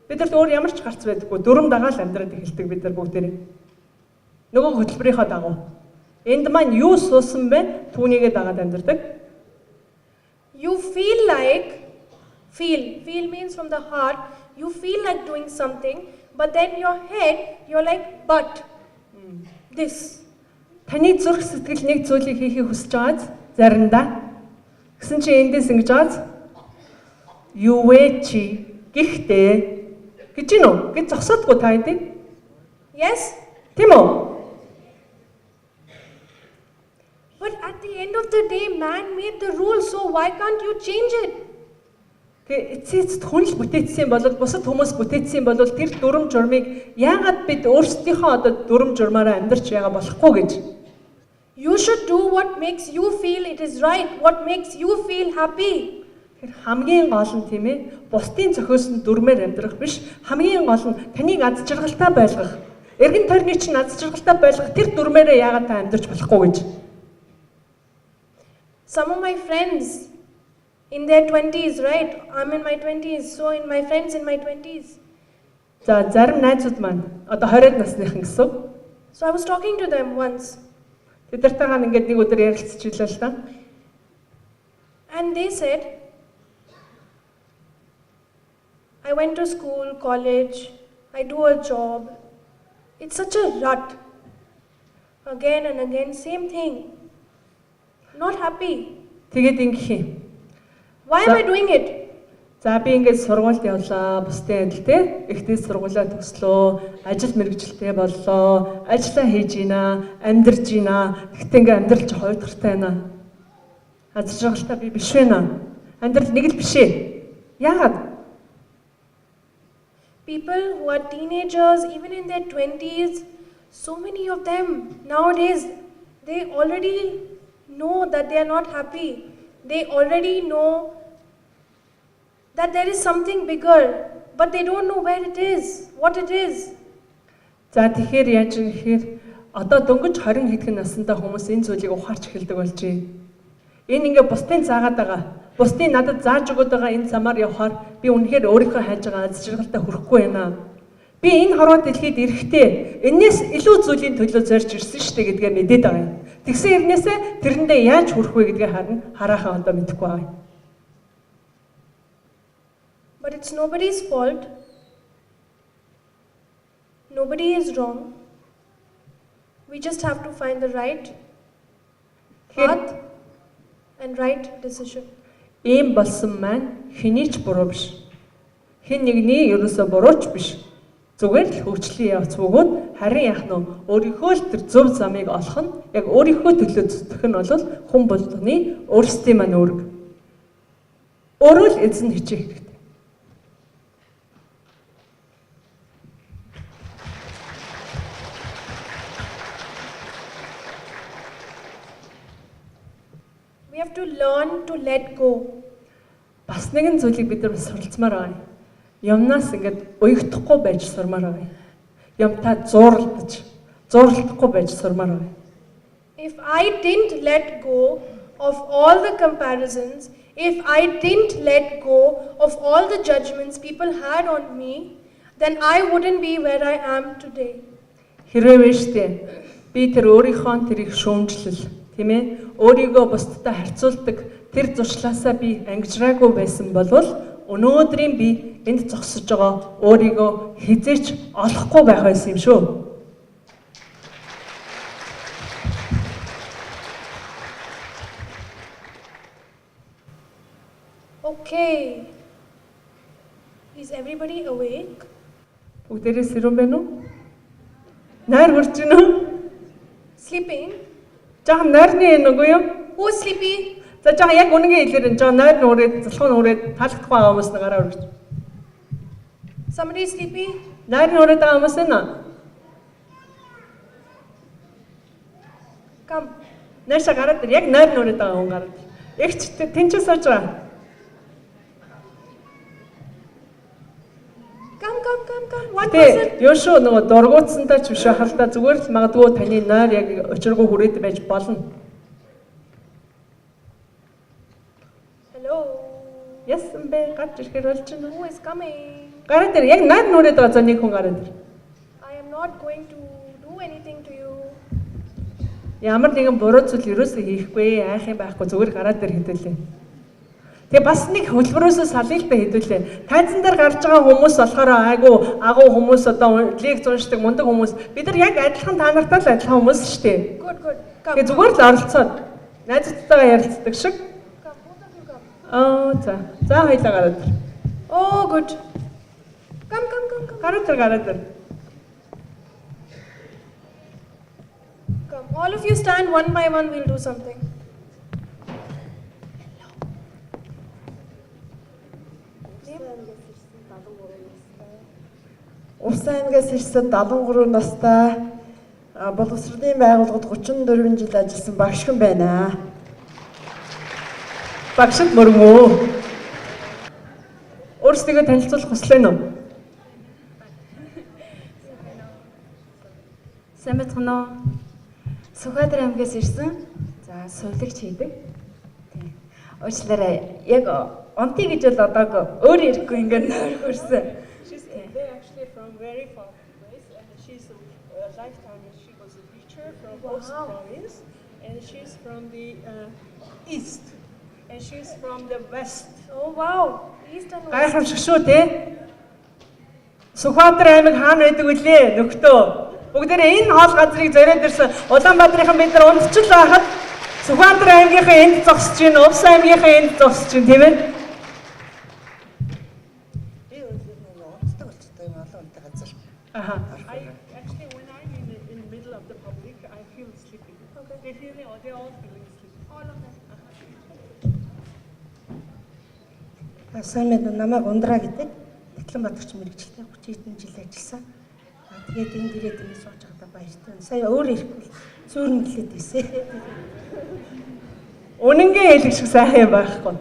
Бидэрт өөр ямар ч гарц байдаггүй. Дүрм дагаал амьдраад эхэлдэг бид нар бүгдээрээ. Нөгөө хөтөлбөрийнхөө дагуу. Энд маань юу суусан бэ? Түүнийгээ дагаад амьдрдаг. You feel means from the heart, you feel like doing something, but then your head, you're like, but this. Таны зүрх сэтгэл нэг зүйлийг хийхийг хүсэж байгааз заримдаа гэсэн чи эндээс ингэж байгааз юу вэ чи гэхдээ гэж гинөө гэж зогсоодгүй та энэ. Yes? Тийм үү? But at the end of the day, man made the rules, so why can't you change it? Эцэст хүн л бүтээсэн болол бусад хүмүүс бүтээсэн болол тэр дүрм журмыг яагаад бид өөрсдийнхөө одоо дүрм журмаараа амьдрч яага болохгүй гэж. You should do what makes you feel it is right, what makes you feel happy. Тэр хамгийн гол нь тийм ээ бусдын зохиосон дүрмээр амьдрах биш хамгийн гол нь таныг аз жаргалтай байлгах. Эргэн тойрны чинь аз жаргалтай байлгах тэр дүрмээрээ яагаад та амьдрч болохгүй гэж. Some of my friends in their 20s, right? I'm in my 20s, so in my friends in my 20s. За зарим найзууд маань одоо 20-д насныхан гэсэн. So I was talking to them once. Тэдэртэйгээ ингээд нэг өдөр ярилцж илээ л та. And they said, I went to school, college, I do a job. It's such a rut. Again and again, same thing. Not happy. Тэгээд ингэх юм. Why am I doing it? За би ингээд сургуульд явлаа, бусдын адил те. Эхний сургуулаа төгслөө, ажил мэргэжилтэй боллоо, ажиллаа хийж гинэ, амьдарч гинэ. Гэхдээ ингээд амьдрал ч хойдгартай байна. Аз жаргалтай би биш байна. Амьдрал нэг л биш ээ. Яагаад? People who are teenagers, even in their 20s, so many of them nowadays, they already know that they are not happy. They already know that there is something bigger, but they don't know where it is, what it is. За тэгэхээр яаж юм гэхээр одоо дөнгөж 20 хэдхэн наснда хүмүүс энэ зүйлийг ухаарч эхэлдэг болж байна. Энэ ингээ бусдын заагаад байгаа. Бусдын надад зааж өгöd байгаа энэ замаар явхаар би үнэхээр өөрийнхөө хайж байгаа аз жаргалтай хүрэхгүй байна. Би энэ хорвоо дэлхийд ирэхдээ энэс илүү зүйлийн төлөө зорж ирсэн шүү дээ гэдгээ мэдээд байгаа юм. Тэгсэн хэрнээсээ тэрэндээ яаж хүрэх вэ гэдгээ харахаа одоо мэдэхгүй байгаа юм. But it's nobody's fault. Nobody is wrong. We just have to find the right path and right decision. Ийм болсон маань хэний ч буруу биш. Хэн нэгний ерөөсө бурууч биш. Зүгээр л хөгжлийн явц бөгөөд харин яах нь өөрийнхөө л тэр зөв замыг олох нь яг өөрийнхөө төлөө зүтгэх нь бол хүн болгоны өөрсдийн маань үүрэг. Өөрөө л эзэн хичээх хэрэгтэй. We have to learn to let go. Бас нэгэн зүйлийг бид нар суралцмаар байгаа юм. Юмнаас ингээд уягдахгүй байж сурмаар байгаа юм. Юмтаа зуурлахгүй байж сурмаар байгаа юм. If I didn't let go of all the comparisons, if I didn't let go of all the judgments people had on me, then I wouldn't be where I am today. Хэрвээ вэштэй би тэр өөрийнхөө тэр их шүүмжлэл, тийм ээ, өөрийгөө бусдад харьцуулдаг тэр зуршлаасаа би ангижраагүй байсан болвол өнөөдрийн би энд зогсож байгаа өөрийгөө хизээч олохгүй байх байсан юм шүү. Okay. Is everybody awake? Бүгдээрээ сэрүүн байна уу? Найр хурж байна уу? Sleeping? Жаахан найрны энэ үгүй юу? Who's sleepy? За жаахан яг үнэнгээ хэлээрэн жаахан найр нүрээд залхуу нүрээд таалагдах байгаа хүмүүс нагараа үргэж. Somebody sleepy? Найр нүрээд байгаа хүмүүс ээ. Come. Найшаа гараад ир яг найр нүрээд байгаа хүн гараад. Эгч тэнцээ сууж байгаа. Come. One Тэ person. юу шүү нөгөө дургуутсантай ч биш ахалта зүгээр л магадгүй таны найр яг очиргүй хүрээд байж болно. Hello. Яасан бэ? Гарч ирэхээр болж байна. Who is coming? Гараад ир яг найр нүрээд байгаа за нэг хүн гараад ир. I am not going to do anything to you. Ямар нэгэн буруу зүйл ерөөсөө хийхгүй, айх юм байхгүй зүгээр гараад ир хэдүүлээ. Тэгээ бас нэг хөлбөрөөсөө салыг та хэдүүлээ. Тайзан дээр гарч байгаа хүмүүс болохоор айгу агуу хүмүүс одоо лекц уншдаг мундаг хүмүүс. Бид нар яг адилхан та нартай л адилхан хүмүүс шүү дээ. Good. Come. Тэгээ зүгээр л оролцоод найзтайгаа ярилцдаг шиг. Come. Both of you come. За. За хоёлаа гараад ир. Oh, good. Come. Гараад ир. Come. All of you stand one by one. We'll do something. Улс аймагаас ирсэн 73 настай боловсролын байгууллагад 34 жил ажилласан багш хүн байна. Багшд мөрмөө. Өөрсдөө танилцуулах хүслээ нөө. Сайн байна уу? Сүхбаатар аймгаас ирсэн. За, сувлагч хийдэг. Тийм. Уучлаарай. Яг онти гэж бол одоогүй өөр ирэхгүй ингээд нойр хөрсөн. They actually from very far place and she's a lifetime she was a teacher from Host province and she's from the east and she's from the west. Oh, wow. East and West. Гайхамшиг шүү те. Сүхбаатар аймаг хаана байдаг вүлээ нөхдөө. Бүгдээрээ энэ хоол газрыг зориод ирсэн Улаанбаатарын бид нар унтчихл байхад Сүхбаатар аймгийнхаа энд зогсож байна, Увс аймгийнхаа энд зогсож байна тийм ээ. Actually, when I'm in the middle of the public, I feel sleepy. Okay. They're all feeling sleepy. All of them. Сайн мэдэн намайг ундраа гэдэг. Тэглэн Батгч мэрэгчлээ 30 хэдэн жил ажилласан. Тэгээд энэ дээрээ дэмий сууж байхдаа баяртай. Сая өөр ирэхгүй зүүрэн гэлээд байсан. Үнэнгээ хэлэх шиг сайхан юм байхгүй.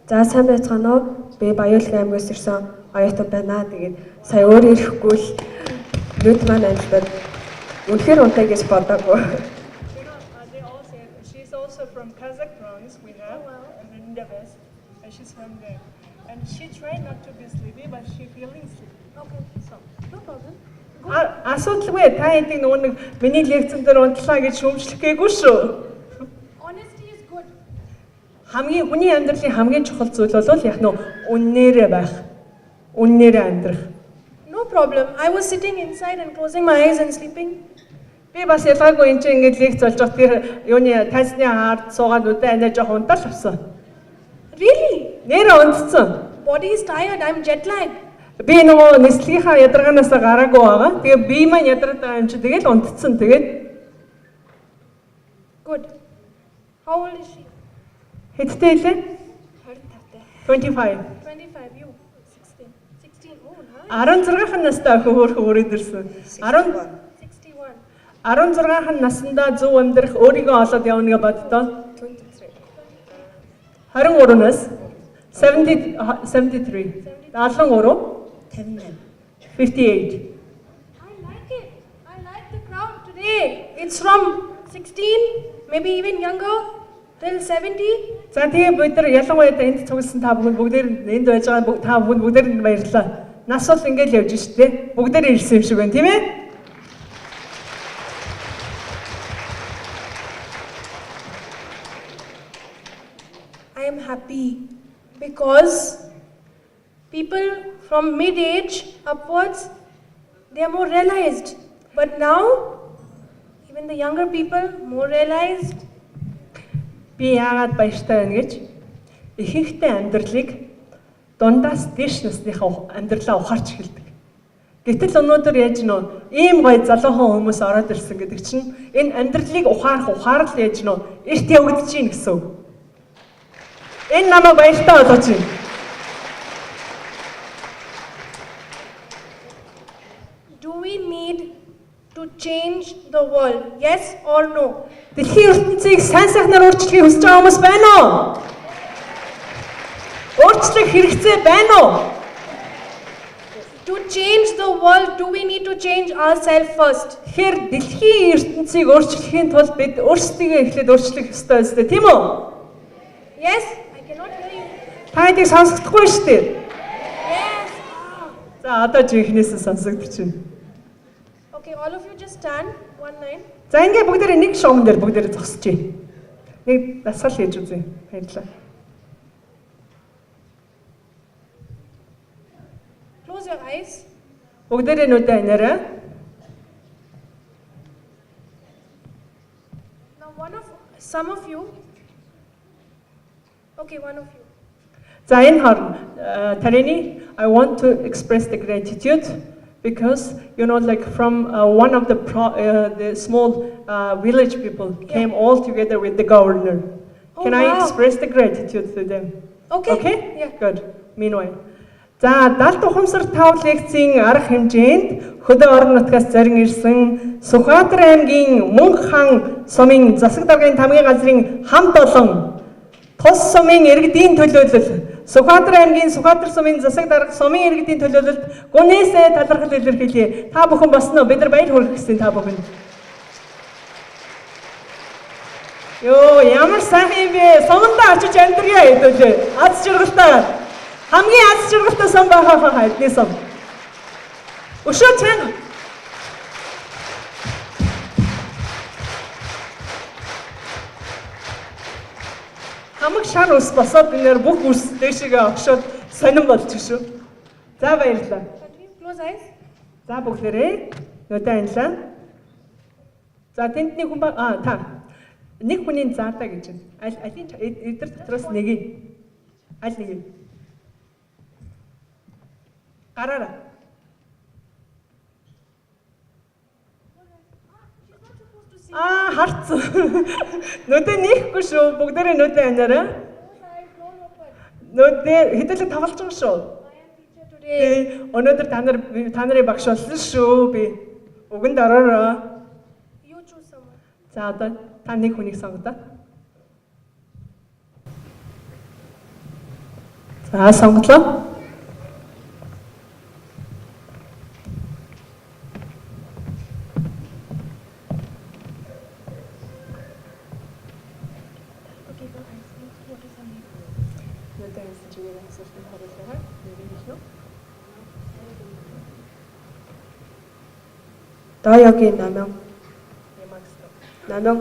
За сайн байцгаана уу? Би Баяулгын аймгаас ирсэн оюутан байна. Тэгээд сая өөр ирэхгүй л нүд маань амьдад үнэхээр унтаа гэж бодоогүй. They all say she's also from Kazakh province we have, and in the west, and she's from there. And she tried not to be sleepy, but she feeling sleepy. Okay. So, No problem. асуудалгүй та хэдийг нөгөө нэг миний лекцэн дээр унтлаа гэж шүүмжлэх гээгүй шүү. Honesty is good. Хамгийн хүний амьдралын хамгийн чухал зүйл бол яг нөө үннээрээ байх. Үннээрээ амьдрах. No problem. I was sitting inside and closing my eyes and sleeping. Би бас ялгаагүй энэ чинь ингээд лекц болж байгаа тэр юуны тайсны хаард суугаад үдэ анаа жоох унтаал авсан. Really? Нэрээ унтцсан. Body is tired. I'm jet lagged. Би нөгөө нислийнхаа ядаргаанаас гараагүй байгаа. Тэгээ би маань ядраад байгаа юм чи тэгэл унтцсан. Тэгээд Good. How old is she? хэдтэй лээ? 25. 25. You? 16. 16. Oh, nice. 16хан настай хөөрөд ирсэн. 61. 16хан наснда зөв амьдрах өөрийгөө олоод явна гэж боддоо. 23 нас 73 73 58. 58. I like it. I like the crowd today. It's from 16, maybe even younger, till 70. За тэгээ бид нар ялангуяа энд цугласан та бүхэн бүгдээр энд байж байгаа та бүхэн бүгдээр баярлалаа. Нас бол ингээл явж штэ. Бүгдээр ирсэн юм шиг байна, тийм ээ? I am happy because people from mid-age upwards, they are more realized. But now, even the younger people, more realized. Би яагаад баяртай байна гэж ихэнхдээ амьдралыг дундаас дээш насныхаа амьдралаа ухаарч эхэлдэг. Гэтэл өнөөдөр яаж нөө ийм гоё залуухан хүмүүс ороод ирсэн гэдэг чинь энэ амьдралыг ухаарал яаж нөө эрт явагдаж гин гэсэн үг. Энэ намайг баяртай болгож байна. Do we need to change the world? Yes or no? Дэлхийн ертөнцийг сайн сайхнаар өөрчлөхийг хүсэж байгаа хүмүүс байна уу? Өөрчлөх хэрэгцээ байна уу? To change the world, do we need to change ourselves first? Тэгэхээр дэлхийн ертөнцийг өөрчлөхийн тулд бид өөрсдийгөө эхлээд өөрчлөх ёстой үстэй, тийм үү? Yes? I cannot hear you. Та эдийг сонсохдохгүй шүү дээ. Yes. За одоо жинхнээсээ сонсогдож байна. Okay, all of you just stand. 1 line. За ингээ бүгдээрээ нэг шугам дээр бүгдээрээ зогсож байна. Нэг дасгал хийж үзье. Баярлалаа. Close your eyes. Бүгдээрээ нүдээ анаарай. Now some of you. Okay, one of you. За энэ хор Tarini, I want to express the gratitude because like from one of the small village people came all together with the governor. Oh, Can I wow. express the gratitude to them? Okay. Okay? Yeah. Good. Meanwhile. За 70 ухамсар 5 лекцийн арга хэмжээнд хөдөө орон нутгаас зарин ирсэн Сүхбаатар аймгийн Мөнх хан сумын засаг даргын тамгын газрын хамт олон тус сумын иргэдийн төлөөлөл Сүхбаатар аймгийн Сүхбаатар сумын засаг дарга сумын иргэдийн төлөөлөлд гүнээсээ талархал илэрхийлье. Та бүхэн босноо бид нар баяр хүргэх гэсэн та бүхэнд. Йоо ямар сайхан юм бэ? Сумандаа очиж амьдрья хэдүүлээ. Аз жаргалтай. Хамгийн аз жаргалтай сум байхаа хайдны сум. Өшөө чанга. Хамаг шар ус босоод нэр бүх ус дэшигээ огшоод сонирн болж шүү. За баярлалаа. Continue. Close eyes. За бүгдээрээ нүдэ анлаа. За тэнд нэг хүн та нэг хүний заатаа гэж байна. Алин эдгээр дотроос нэгийг. Аль нэгийг. Гараараа. Харцсан. Нүдээ нийхгүй шүү. Бүгдээрээ нүдээ анаараа. Нүдээ хэдүүлээ тоглож байгаа шүү. Өнөөдөр та нарын багш болсон шүү би. Үгэнд ороорой. You choose someone. За одоо та нэг хүнийг сонгодоо. За сонголоо. Даягийн намын. Намын.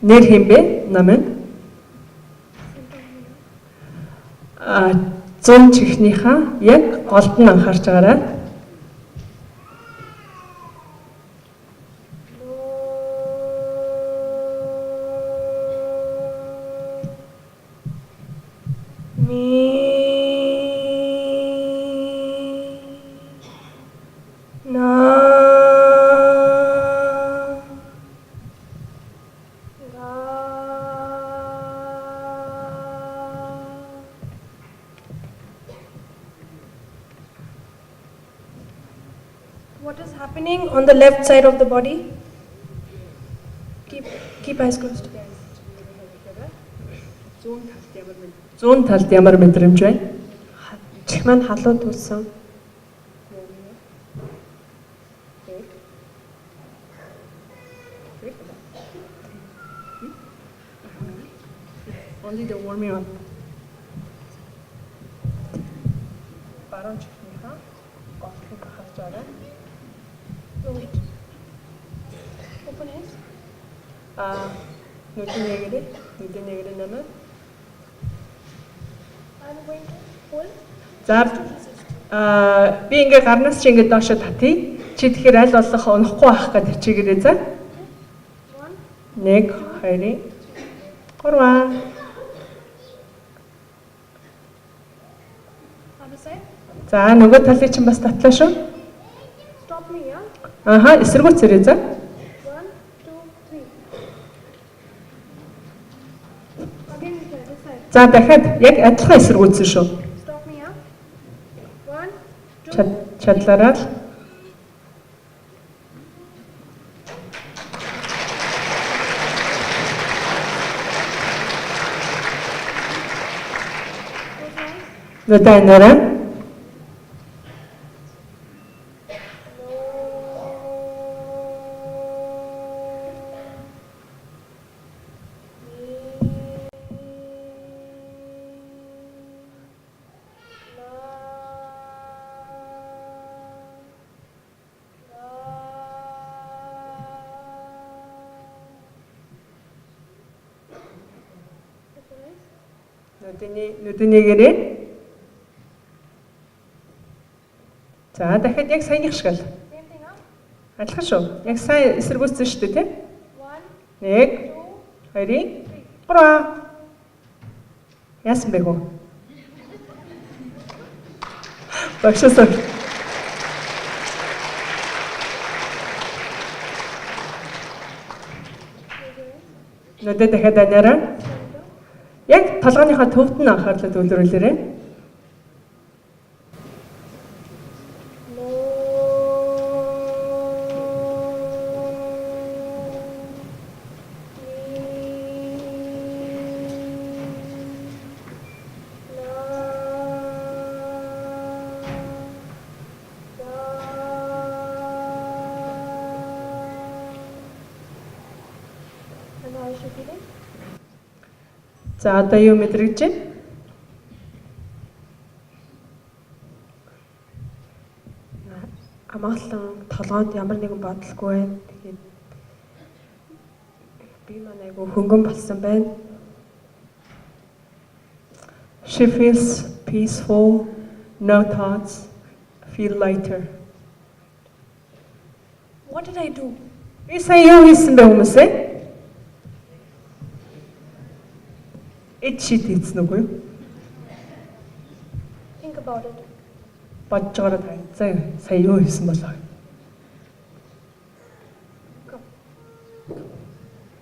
Нэр хэмбэ намын. Зүүн чихнийхаа яг голд нь анхаарч байгаарай. What is happening on the left side of the body? Keep eyes closed. Зүүн талд ямар мэдрэмж байна? Чих маань халуун төлсөн. Only the warming up. Баруун чихнийхаа голыг харж байгаа. No, wait. Open eyes. Нүдэн нэгэрэ намайг. I'm going to hold. За би ингээ гарнаас чи ингээ доошо татъя. Чи тэгэхээр аль болох унохгүй байх гэдэг чигээрээ за. 1 2 3 Other side. За нөгөө талыг чинь бас татлаа шүү. Stop me, yeah? Эсэргүүцээрээ за. 1, 2, 3. Again with the other side. За дахиад яг адилхан эсэргүүцэн шүү. Stop me, yeah? 1, 2. Чадлаараа л. Нүдэнээрээ. Нүдэнийгээрээ. За дахиад яг саяных шиг л. Same thing, huh? Адилхан шүү. Яг сайн эсэргүүцсэн шүү дээ, тийм? 1, 1 2 3. Яасан бэ хөө? Багшаа. Нүдэ дахиад анаараа. Яг толгойнхоо төвд нь анхаарлаа төвлөрүүлээрэй. За одоо юу мэдрэгч байна? Амгалан толгойд ямар нэгэн бодолгүй байна. Тэгээд би маань айгүй хөнгөн болсон байна. She feels peaceful, no thoughts, feel lighter. what did I do? Би сая юу хийсэн бэ хүмүүсээ? Эд шит хийсэн үгүй юу? Think about it. Бодож байгаа тань. За сая юу хийсэн болоо?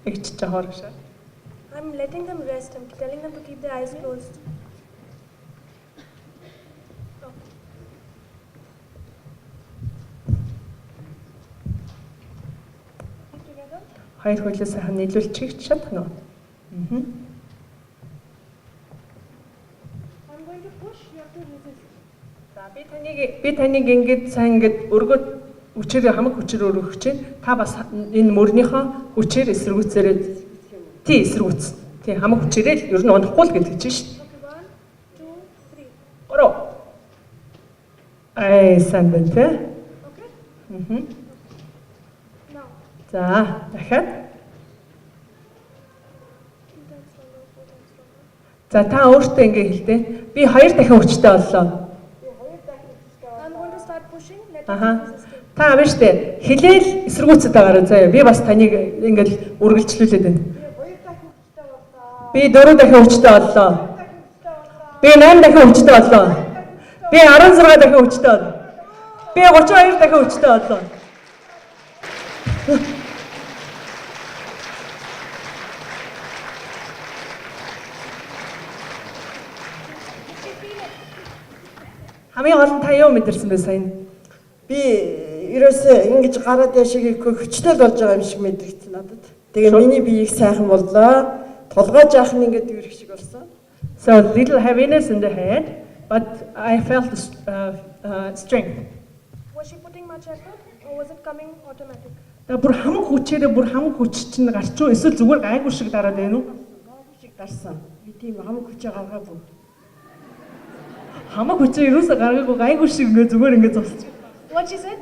Игч жахаар гэж. I'm letting them rest. I'm telling them to keep their eyes closed. Keep together. Хоёр хөлөө сайхан нийлүүлчих чадах нь. I'm going to push. You have to resist. За би таныг ингэж сайн ингэж өргөд хүчээр хамаг хүчээр өргөх чинь та бас энэ мөрнийхөө хүчээр эсэргүүцээрээ тий эсэргүүц. Тий хамаг хүчээрээ л ер нь унахгүй л гэж чинь шүү. Okay, 1, 2, 3. Ороо. Сайн байна тий. Okay. Now. За дахиад. За та өөртөө ингэ хэлдэ. Би 2 дахин хүчтэй боллоо. I'm going to start pushing. Let Аха. them resist. Та авна штэ. Хилээл эсэргүүцэд байгаарай заяа. Би бас таныг ингээл үргэлжлүүлээд байна. Би 4 дахин хүчтэй боллоо. Би 8 дахин хүчтэй боллоо. Би 16 дахин хүчтэй боллоо. Би 32 дахин хүчтэй боллоо. Хамгийн гол нь та юу мэдэрсэн бэ сая? Би ерөөсөө ингэж гараад яшиг ихгүй хөчлөл болж байгаа юм шиг мэдрэгдсэн надад. Тэгээ миний биеийг сайхан боллоо. Толгой жаахан ингэж дүүрэх шиг болсон. So little heaviness in the head, but I felt strength. Was she putting much effort or was it coming automatic? Та бүр хамаг хүч чинь гарч уу эсвэл зүгээр гайгүй шиг дараад байна уу? Шиг дарсан. Би тийм хамаг хүчээ гаргаагүй. Хамаг хүчээ юусаа гаргаагүй гайгүй шиг ингээ зүгээр ингээ зогсчих. What she said?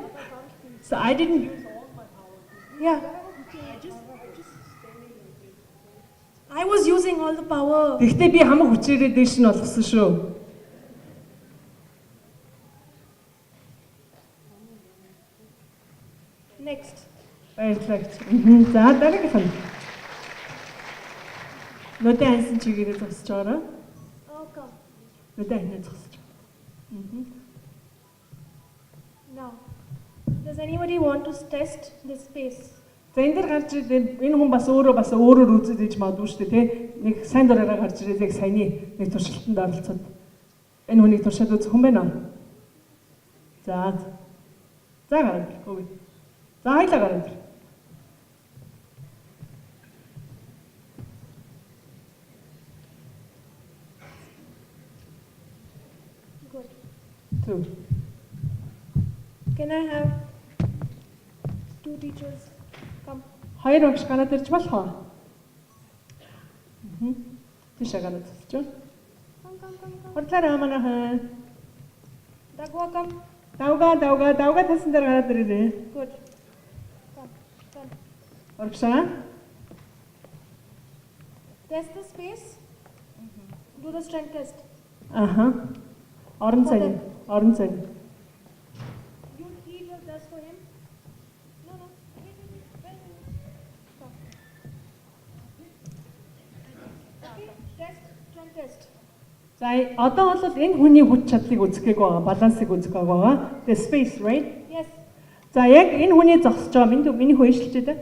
So I didn't. Yeah. I was using all the power. Гэхдээ би хамаг хүчээрээ дээш нь олгосон шүү. Next. Баярлалаа. За дараагийнх нь. Нүдэн ансан чигээрээ зогсож байгаа. Oh, come. Нүдэн анхаа зогсож. Now. Does anybody want to test this space? За энэ дэр гарч ирээд энэ хүн бас өөрөөр үзэж иж магадгүй шүү дээ тий. Нэг сайн дураараа гарч ирээд яг саяны нэг туршилтанд оролцоод энэ хүнийг туршаад үзэх хүн байна уу? За. За гараад ир. За хоёлаа гараад ир. Good. Two. Can I have 2 teachers come? Хоёр багш гараад ирж болох уу? Тийш гараад ирж. Come. Хурдлаараа манайхан. Dagwa, come. Давга тасан дээр гараад ирээ. Good. Come. Оргшаа. Test the space. Do the strength test. Аха. Орон цай. You he just does for him. No. Come. Okay. Strength test. За одоо бол энэ хүний хүч чадлыг үзэх гээгүй байгаа, балансыг үзэх байгаа. The space, right? Yes. За яг энэ хүний зогсож байгаа миний хүн ишилж дээ.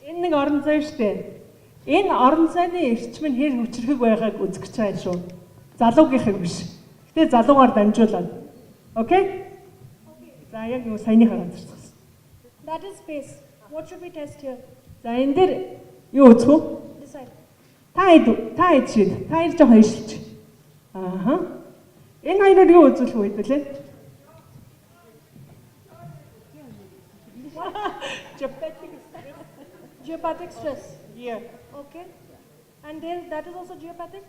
Энэ нэг орон зай шүү дээ. Энэ орон зайны эрчим нь хэр хүчрхэг байгааг үзэх гэж байгаа шүү. Залуугийнхыг биш. Гэтэ залуугаар дамжуулаад. Окей? За яг юу саяны хараад ирсэн. That is space. What should we test here? За энэ дээр юу үзэх вэ? Decide. Та хэд шид. Та хэд жоохон ишилж. Ааха. Энэ хоёроор юу үзүүлэх вэ хэвлээ? Geopathic stress. Yeah. Okay. And then that is also geopathic?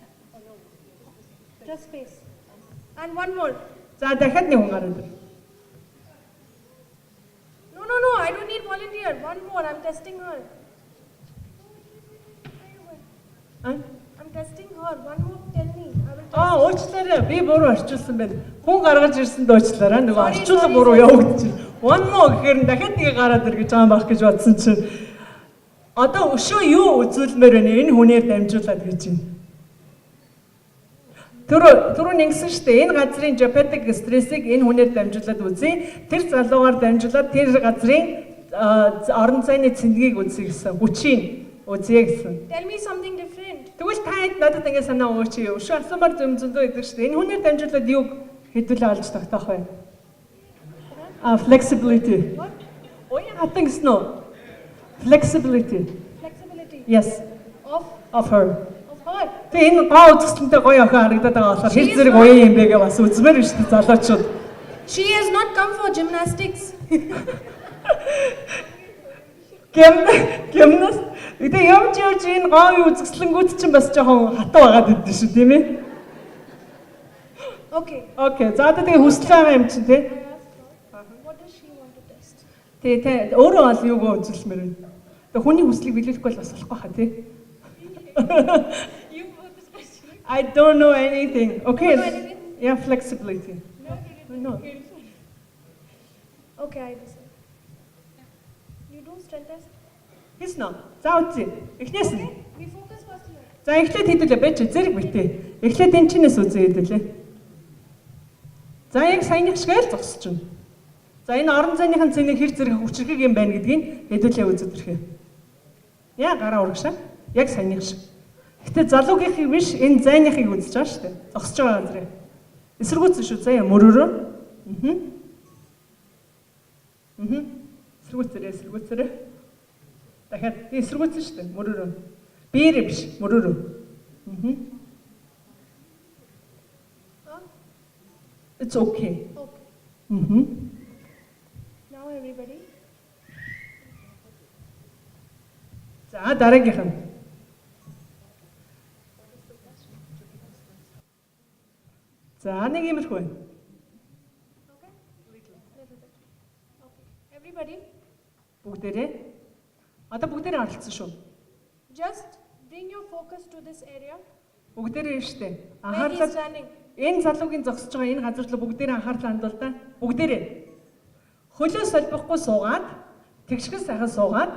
Just space. And one more. За дахиад нэг хүн гараад ир. No, I don't need volunteer. One more. I'm testing her. I'm testing her. One more. Tell me. I will test. Уучлаарай. Би буруу орчуулсан байна. Хүн гаргаж ирсэнд уучлаарай. Нөгөө Sorry, орчуулга sorry, буруу sorry. явагдчих. One more гэхээр нь дахиад нэг гараад ир гэж байгаа байх гэж бодсон чинь одоо өшөө юу үзүүлмээр байна? Энэ хүнээр дамжуулаад гэж байна. Түрүү нэгсэн шүү дээ. Энэ газрын geopathic стрессийг энэ хүнээр дамжуулаад үзье. Тэр залуугаар дамжуулаад тэр газрын орон зайны цэндгийг үзье гэсэн. Хүчийг үзье гэсэн. Tell me something different. Тэгвэл та хэд надад ингэ санаа өгөөч юу? Өшөө асуумаар зөндөө идэг шүү дээ. Энэ хүнээр дамжуулаад юуг хэдүүлээ олж тогтоох вэ? Flexibility. What? Оян хатан гэсэн үү? Flexibility. Flexibility. Yes. Of her. Of her. Тэгээ энэ гоо үзэсгэлэнтэй гоё охин харагдаад байгаа болохоор хэр зэрэг гоё юм бэ гэж бас үзмээр шүү дээ залуучууд. She has not come for gymnastics. Гэмнас. Тэгээ явж энэ гоо үзэсгэлэнгүүд чинь бас жоохон хатуу байгаад идэв шүү тийм ээ. Okay. Окей. За одоо тэгээ хүсэж байгаа юм чинь тий. What does she want to test? Тэгээ өөрөө бол юугаа үзүүлмээр байна. Тэгээ хүний хүслийг биелүүлэхгүй бол бас болохгүй хаа тий. You put this question. I don't know anything. Okay. Don't know anything? Yeah, flexibility. No. Okay, I listen. You do strength test? Хис нөө. За үзье. Эхнээс нь. We focus first here. За эхлээд хэдүүлээ байж зэрэг битээ. Эхлээд энэ чинээс үзье хэдүүлээ. За яг саяных шиг л зогсож байна. За энэ орон зайныхын цэнийг хэр зэрэг хүчрхэг юм байна гэдгийг хэдүүлээ үзэж ирэхээ. Яа гараа урагшаа. Яг саяных шиг. Гэтэ залуугийнхыг биш энэ зайныхыг үзэж байгаа шүү дээ. Зогсож байгаа газрыг. Эсэргүүцэн шүү заяа мөрөөрөө. Эсэргүүцээрээ. Дахиад эсэргүүцэн шүү дээ мөрөөрөө. Биерээ биш мөрөөрөө. It's okay. Okay. Now everybody. За дараагийнх нь. За нэг иймэрхүү байна. Okay. Little bit. Okay. Everybody. Бүгдээрээ. Одоо бүгдээрээ оролцсон шүү. Just bring your focus to this area. Бүгдээрээ штэ. Where he is Анхаарлаа standing. энэ залуугийн зогсож байгаа энэ газар руу бүгдээрээ анхаарлаа хандуул та. Бүгдээрээ. Хөлөө солбохгүй суугаад, тэгшгэл сайхан суугаад,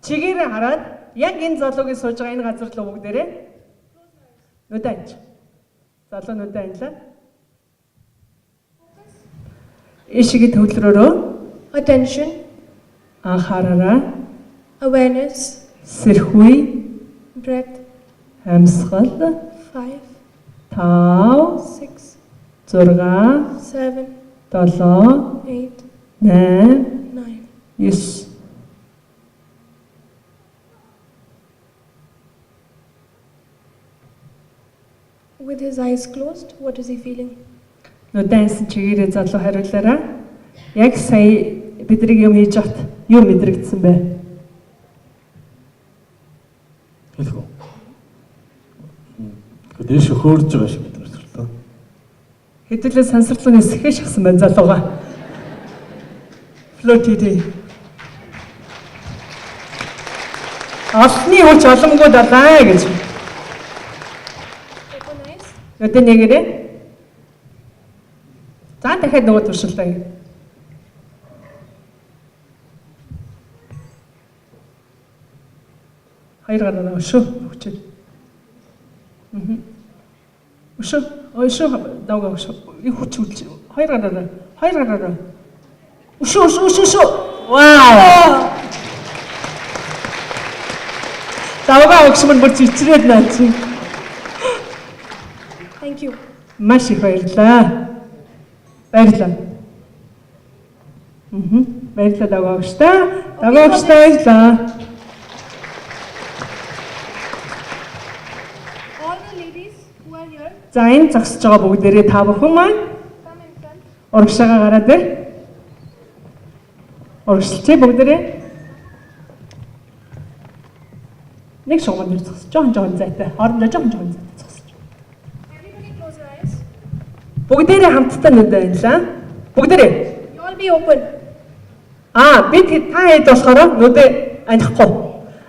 чигээрээ хараад яг энэ залуугийн сууж байгаа энэ газар руу бүгдээрээ нүдэ анж. Залуу нүдэ анжлаа. Ишигээ төвлөрөөрөө. Attention. Анхаараарай. Awareness. Сэрхүүй. Breath. Амьсгал. 5, 5 6, 6 7, 7 8, 8 9. 9 With his eyes closed, what is he feeling? Нүдэнсэн чигээрээ залуу хариулаарай. Яг сая бидний юм хийж хат юу мэдрэгдсэн бэ? Хэлэх үү. Дээш хөөрж байгаа шиг мэдрэгдлээ. Хэдүүлээ сансарлын эсэхээ шахсан байна залууга. Флотиди. Алсны хүч оломгүй далаа гэж. Open eyes. Нүдэ нэгэрээ. За дахиад нөгөө туршилтаа. Хоёр гараа өшөө хүчтэй. Өшөө давгаа өшөө. И хүч үлч. Хоёр гараа. Өшөө. Вау. Давгаа өгсмөр бүр цэцрээд наач. Thank you. Маш их баярлалаа. Баярлалаа. Баярлалаа давгаа өгштаа. Давгаа өгштаа баярлалаа. All the ladies who are here, За энэ зогсож байгаа бүгдээрээ та бүхэн маань come in front. урагшаага гараад ир. Урагшлцээ бүгдээрээ. Нэг шугам дээр зогсож жоохон зайтай. Хоорондоо жоохон зайтай зогсож. Everybody close your eyes. Бүгдээрээ хамтдаа нүд байлаа. Бүгдээрээ. You all be open. Бид та хэд болохоор нүдэ анихгүй.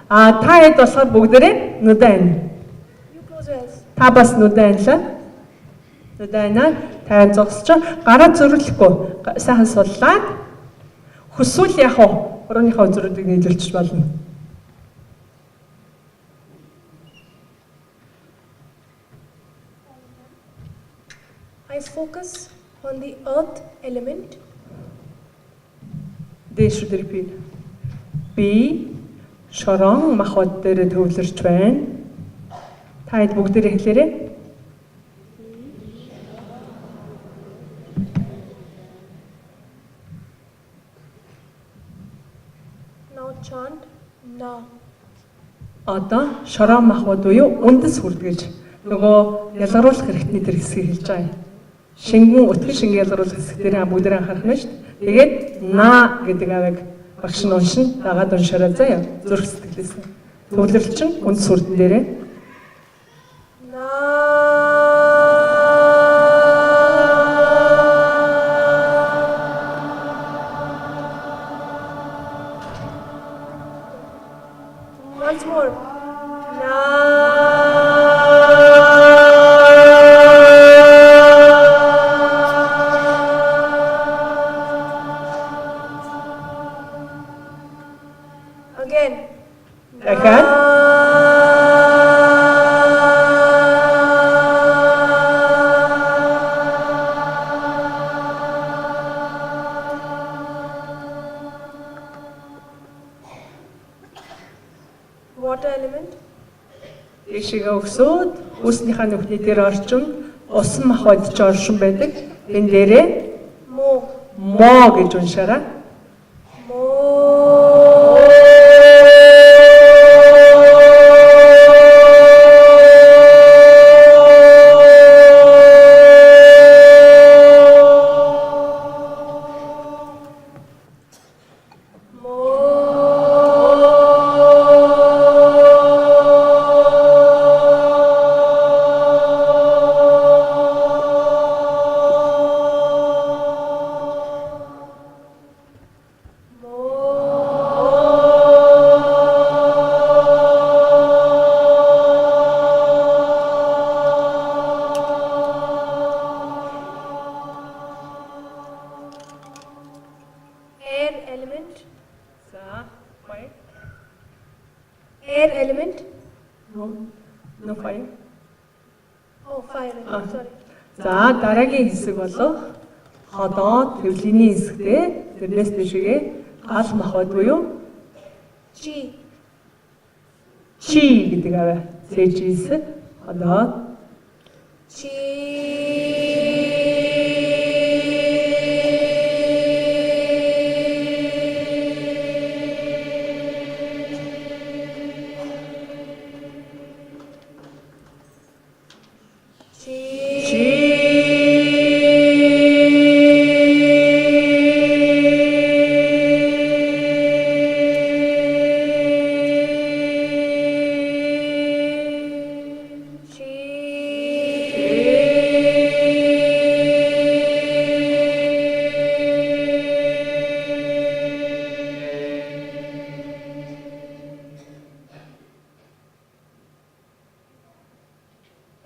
Та хэд болохоор бүгдээрээ нүдэ ани. You close your eyes. Та бас нүдэ анилаа. Нүдэ анаа та зогсож гараа зөрлөхгүй. Сайхан суллаад хүсвэл яг урууныхаа үзрүүдийг нийлүүлчих болно. Eyes focus on the earth element. Дээш рүү Би шорон махбод дээр төвлөрч байна. Та хэд бүгдээрээ хэлээрэй. Now chant na. Одоо шорон махбод буюу үндэс хүрд гэж нөгөө ялгаруулах хэрэгтний тэр хэсгийг хэлж байгаа юм. Шингэн өтгөн шингээ ялгаруулах хэсэг дээр бүгдээр анхаарах нь шүү дээ. Тэгээд на гэдэг авиг багш нь уншин дагаад уншаарай заяа. Зүрх сэтгэлээс. Төвлөрөлчин үндэс хүрдэн дээрээ. Once more. Again. Дахиад. Water element. Ишигээ өгсөд үүснийхээ нүхний дээр орчин усан махбод ч оршин байдаг. Тэн дээрээ Mo. мо гэж уншаарай. Air element. За, гоё. Air element. No fire. Oh, fire element. Sorry. За, дараагийн хэсэг болох ходоо төвлөний хэсэгтэй тэрнээс дэшигээ гал махбод буюу Chi. чи гэдэг аваа. Цэжис ходоо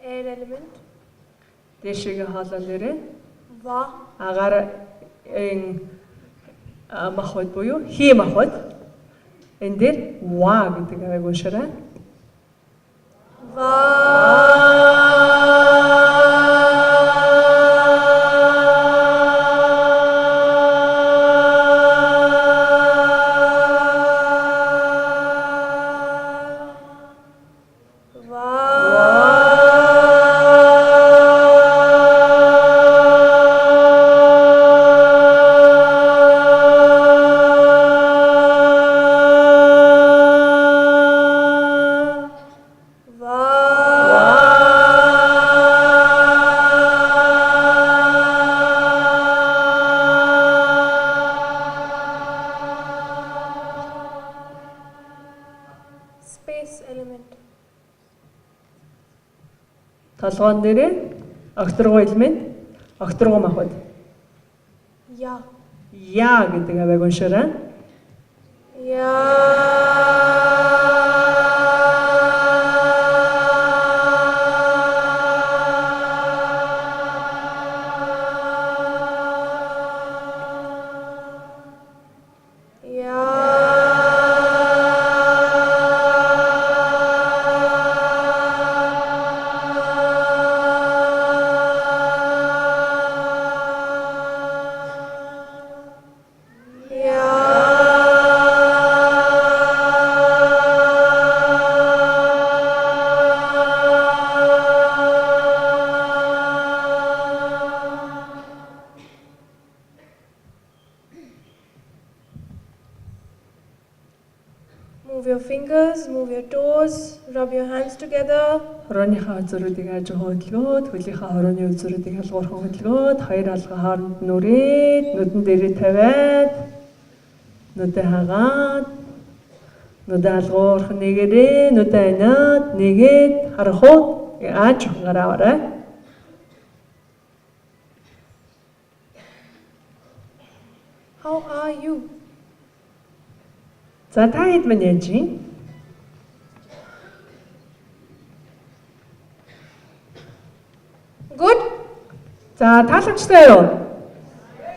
Air element. дэшигээ хоолон дээрээ Va. агаар махбод буюу хи махбод энэ дээр ва гэдэг аваг уншаарай. Space element. Толгоон дээрээ огторгоо элемент, огторгоо махбод. Ya. Я гэдэг аваг уншаарай. Move your fingers, move your toes, rub your hands together. Хорооныхаа үзүүрүүдийг хажуухан хөдөлгөөд, хөлийнхаа хорооны үзүүрүүдийг халуурхан хөдөлгөөд, хоёр алгаа хооронд нүрээд, нүдэн дээрээ тавиад, нүдээ хагаад, нүдээ алгуурхан нэгээрээ, нүдээ аниад, нэгээд, харахууд аажхан гараавараа. How are you? За та хэд мань яаж юм? Good? За таалагчтай юу?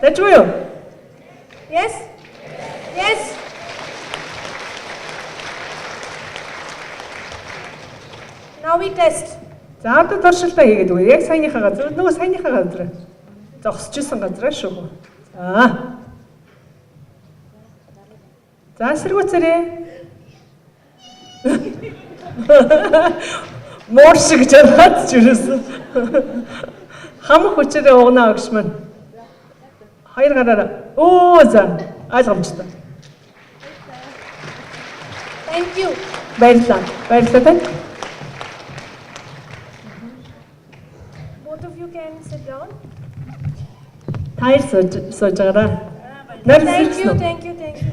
Дажгүй юу? Yes? Yes? Now we test. За одоо туршилтаа хийгээд үгүй. Яг саяныхаа газар, нөгөө саяныхаа газар. Зогсчихсан газараа шүү. За. За сэргүүцээрээ. Морш гэж бодож юусэн. Хамаг хүчээрээ угнаа өгч маань. Хоёр гараараа. Оо за. Ойлгомжтой. Thank you. Баярлалаа. Баярлалаа тань. Both of you can sit down. Таяр сууж байгаарай. Thank you, thank you, thank you.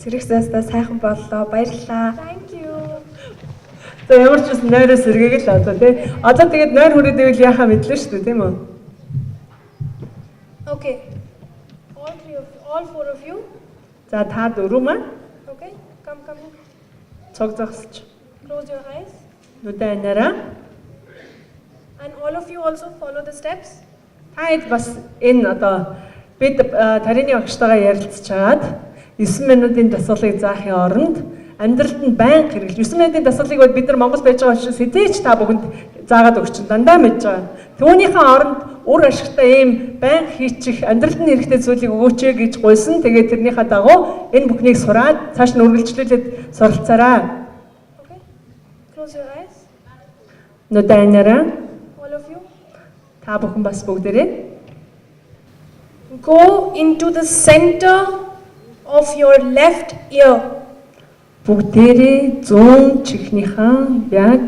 Сэрэгсээсээ сайхан боллоо. Баярлалаа. Thank you. За ямар ч бас нойроо сэргээг л одоо тий. Одоо тэгээд нойр хүрээд ивэл яхаа мэдлээ шүү дээ тийм үү? Okay. All four of you. За та дөрөв маань Okay. Come. цог зогсож. Close your eyes. Нүдэ анаараа. And all of you also follow the steps. Та хэд бас энэ одоо бид тарины багштайгаа ярилцж чаад 9 минутын дасгалыг заахын оронд амьдралд нь байнга хэрэглэж 9 минутын дасгалыг бол бид нар Монгол байж байгаа учраас хэзээ ч та бүхэнд заагаад өгч чинь дандаа мэдж байгаа. Түүнийхээ оронд үр ашигтай ийм байнга хийчих амьдралд нь хэрэгтэй зүйлийг өгөөч гэж гуйсан. Тэгээд тэрнийхээ дагуу энэ бүхнийг сураад цааш нь үргэлжлүүлээд суралцаарай. Okay. Close your eyes. Нүдэ анаараа. All of you. Та бүхэн бас бүгдээрээ Go into the center of your left ear. бүгдээрээ зүүн чихнийхаа яг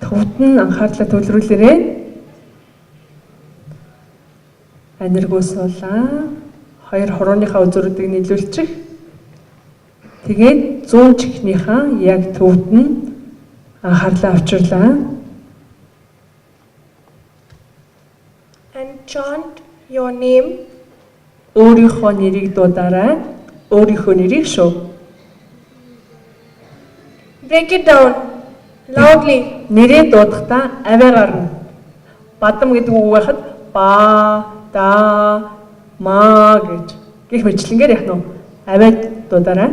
төвд нь анхаарлаа төвлөрүүлээрэй. Аниргуусуулаа. Хоёр хорооныхаа үзүүрүүдийг нийлүүлчих. Тэгээд зүүн чихнийхаа яг төвд нь анхаарлаа авчирлаа. And chant your name. Өөрийнхөө нэрийг дуудаарай. Өөрийнхөө нэрийг шүү. Break it down loudly. Нэрээ дуудахдаа аваа гарна. Бадам гэдэг үг байхад ба, да, ма гэж гэх мэтлэнгээр яах нь аваа дуудаарай.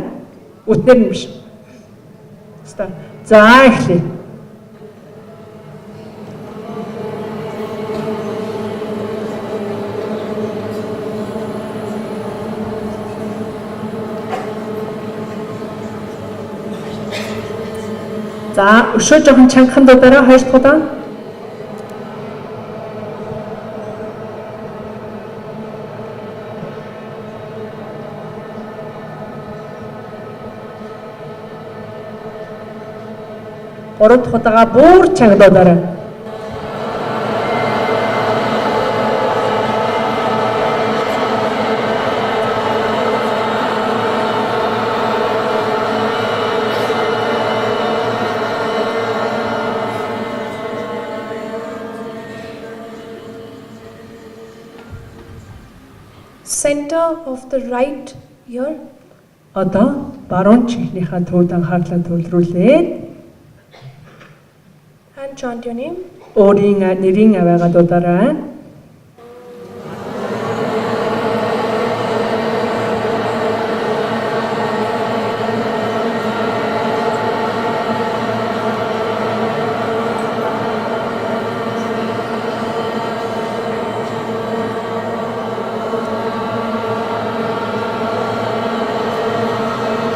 Үтнэр нь биш. За эхлэе. За өшөө жоохон чангахан дуудаарай хоёр дахь удаа. Гурав дахь удаага бүр чанга дуудаарай. Center of the right ear. Одоо баруун чихнийхаа төвд анхаарлаа төвлөрүүлээд And chant your name. өөрийн нэрийн аваагаа дуудаарай.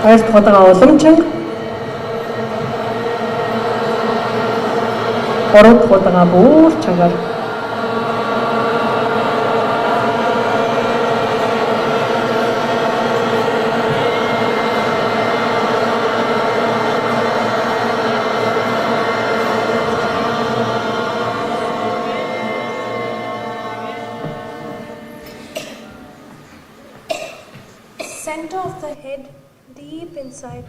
Хоёр дахь удаага уламжинг. Гурав дахь удаага бүр чангаар. center of the head, deep inside.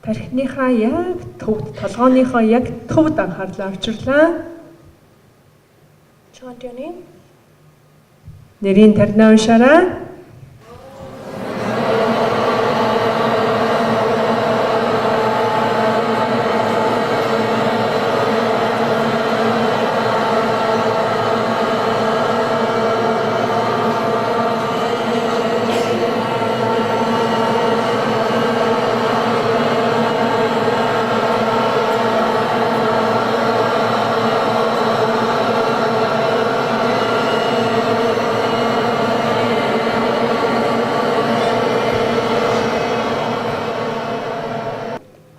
Тархиныхаа яг төвд, толгооныхоо яг төвд анхаарлаа авчирлаа. Chant your name. Нэрийн тарнаа уншаарай.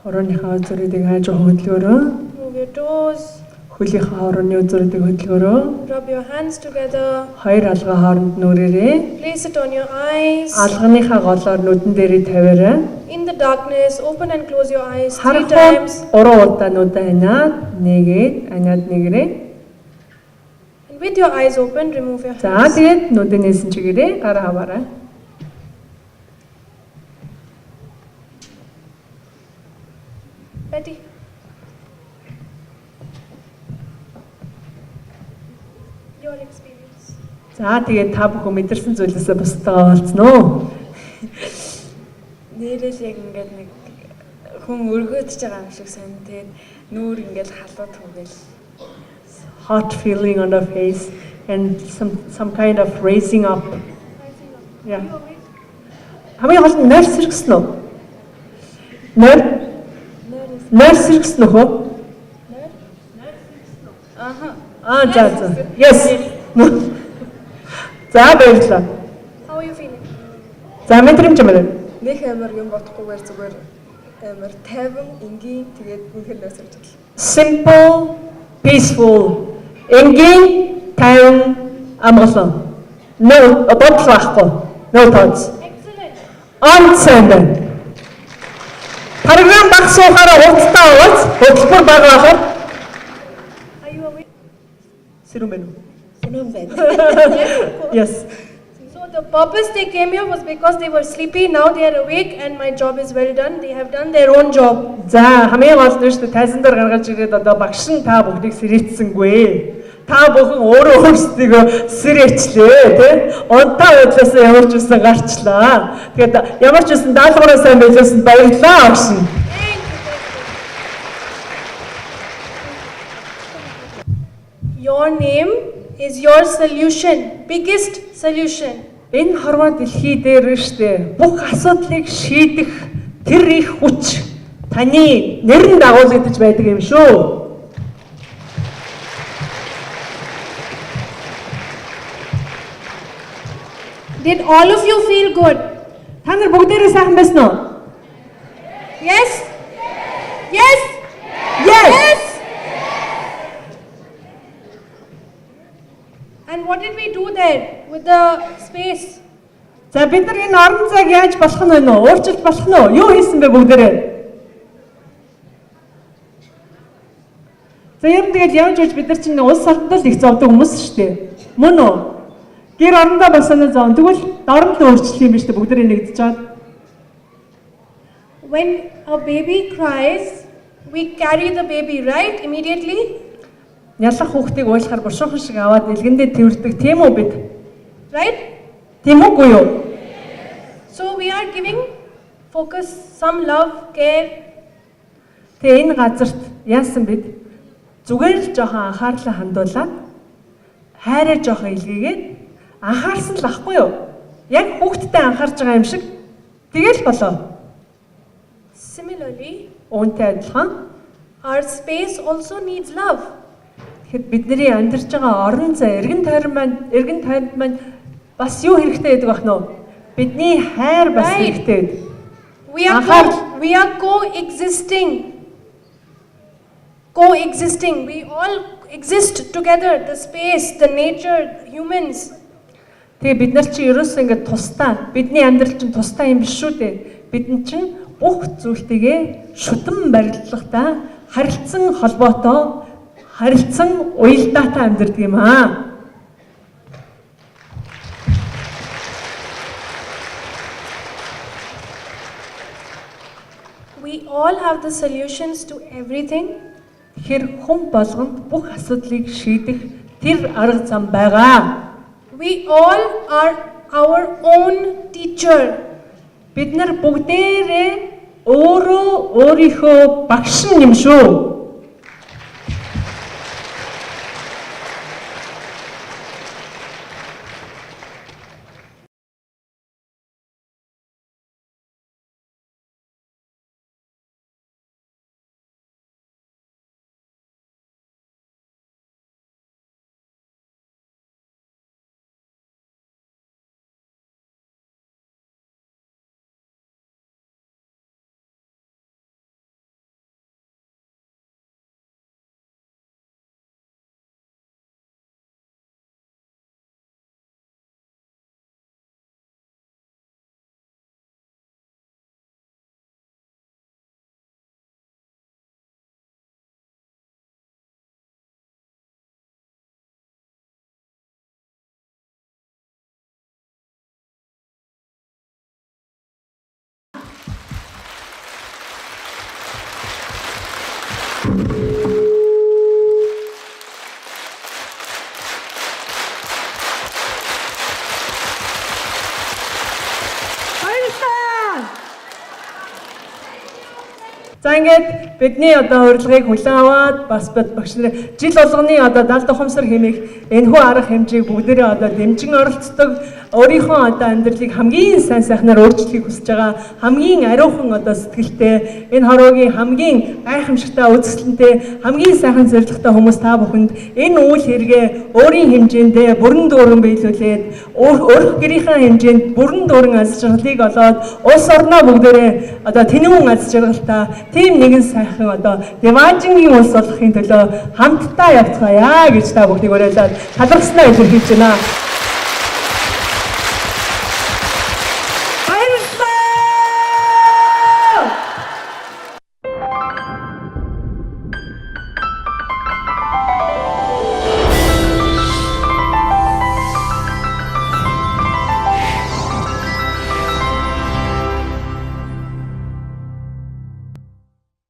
Хорооныхаа үзүүрүүдийг хайж хөдөлгөөрөө. Move your toes. Хөлийнхаа хорооны үзүүрүүдийг хөдөлгөөрөө. Rub your hands together. Хоёр алгаа хооронд нүрээрээ. Place it on your eyes. Алганыхаа голоор нүдэн дээрээ тавиарай. In the darkness, open and close your eyes 3 Харахад times. 3 удаа нүдэн ханаад нэгээд анаад нэгрээ. And with your eyes open, remove your За hands. тэгээд нүдэн нээсэн чигээрээ гараа хаваарай. Betty. Your experience. За тэгээд та бүхэн мэдэрсэн зүйлээсээ бусдаа олцсон уу? Нэрэл яг ингээд нэг хүн өргөдөж байгаа юм шиг сайн. Тэгээд нүүр ингээд халууд түгэл. Hot feeling on the face and some kind of raising up. Yeah. Хамгийн гол нь нойр сэргсэн үү? Нойр сэргсэн үү? За. Yes. За баярлалаа. How are you feeling? За мэдрэмж юм байна. Нэг амар юм бодохгүйгээр зүгээр амар тайван, энгийн тэгээд үнэхээр нөөцөрч байна. Simple, peaceful. Энгийн тайван амгалан. No бодол байхгүй. No thoughts. Excellent. Онцэн. Програм багсуухаараа хурцтай ууц, хөтөлбөр бага байхад Are you awake? сэрүүн байна уу? Синэн байна. Yes. So the purpose they came here was because they were sleepy. Now they are awake, and my job is well done. They have done their own job. За хамгийн гол нь шүү дээ тайзан дээр гаргаж ирээд одоо багш нь та бүхнийг сэрээцсэнгүй. Та бүхэн өөрөө өөрсдийгөө сэрээчлээ тий. Унтаа байдлаасаа ямар ч үсэн гарчлаа. Тэгээд ямар ч үсэн даалгавраа сайн байлсан баярлалаа багш нь. Your name is your solution, biggest solution. Энэ хорвоо дэлхий дээр шүү дээ. Бүх асуудлыг шийдэх тэр их хүч таны нэрэн дагуулгадж байдаг юм шүү. Did all of you feel good? Та нар бүгдээрээ сайхан байсан уу? Yes? Yes? Yes. And what did we do there with the space? За бид нар энэ орон зайг яаж болох нь вэ? Өөрчлөлт болох нь уу? Юу хийсэн бэ бүгдээрээ? За ер нь тэгэл явж явж бид нар чинь улс ордод л их зовдөг хүмүүс шүү дээ. Мөн үү? Гэр орондоо басана зовн. Тэгвэл дорнод өөрчлөх юм биш үү? Бүгдээрээ нэгдэж чад. When a baby cries, we carry the baby, right? Immediately, Нялах хүүхдийг уйлахаар бушуухан шиг аваад нэлгэндээ тэрвэрдэг тийм үү бид? right? Тийм үгүй юу? So we are giving focus, some love, care. Тэгээ энэ газарт яасан бид? Зүгээр л жоохон анхаарлаа хандуулаад хайраа жоохон илгээгээд анхаарсан л ахгүй юу? Яг хүүхдтэй анхаарч байгаа юм шиг тэгэл болоо. Similarly, Үүнтэй адилхан our space also needs love. тэгэхэд бидний амьдарч байгаа орон зай, эргэн тойронд маань бас юу хэрэгтэй гэдэг бах нь вэ? Бидний хайр бас Right. хэрэгтэй байдаг. We are coexisting. Coexisting. We all exist together. The space, the nature, humans. Тэгээ бид нар чи ерөөсөө ингэ тусдаа бидний амьдрал чинь тусдаа юм биш шүү дээ. Бид чинь бүх зүйлтэйгээ шүтэн барилгатай харилцсан холбоотой харилцсан уялдаатай амьдардаг юм аа. we all have the solutions to everything. Тэгэхээр хүн болгонд бүх асуудлыг шийдэх тэр арга зам байгаа. We all are our own teacher. Бид нар бүгдээрээ өөрөө өөрийнхөө багш юм шүү. За ингээд бидний одоо урилгыг хүлээн аваад бас багш нар жил болгоны одоо далд ухамсар хэмээх энэхүү арга хэмжээг бүгдээрээ одоо дэмжин оролцдог, өөрийнхөө одоо амьдралыг хамгийн сайн сайхнаар өөрчлөхийг хүсэж байгаа хамгийн ариухан одоо сэтгэлтэй энэ хороогийн хамгийн гайхамшигтай үзэсгэлэнтэй хамгийн сайхан зорилготой хүмүүс та бүхэнд энэ үйл хэрэгээ өөрийн хэмжээндээ бүрэн дүүрэн биелүүлээд өөрөх гэрийнхээ хэмжээнд бүрэн дүүрэн аз жаргалыг олоод улс орноо бүгдээрээ одоо тэнүүн аз жаргалтай тийм нэгэн сайхан одоо Деважингийн улс болохын төлөө хамтдаа явцгаая гэж та бүхнийг уриалаад талархснаа илэрхийлж байна.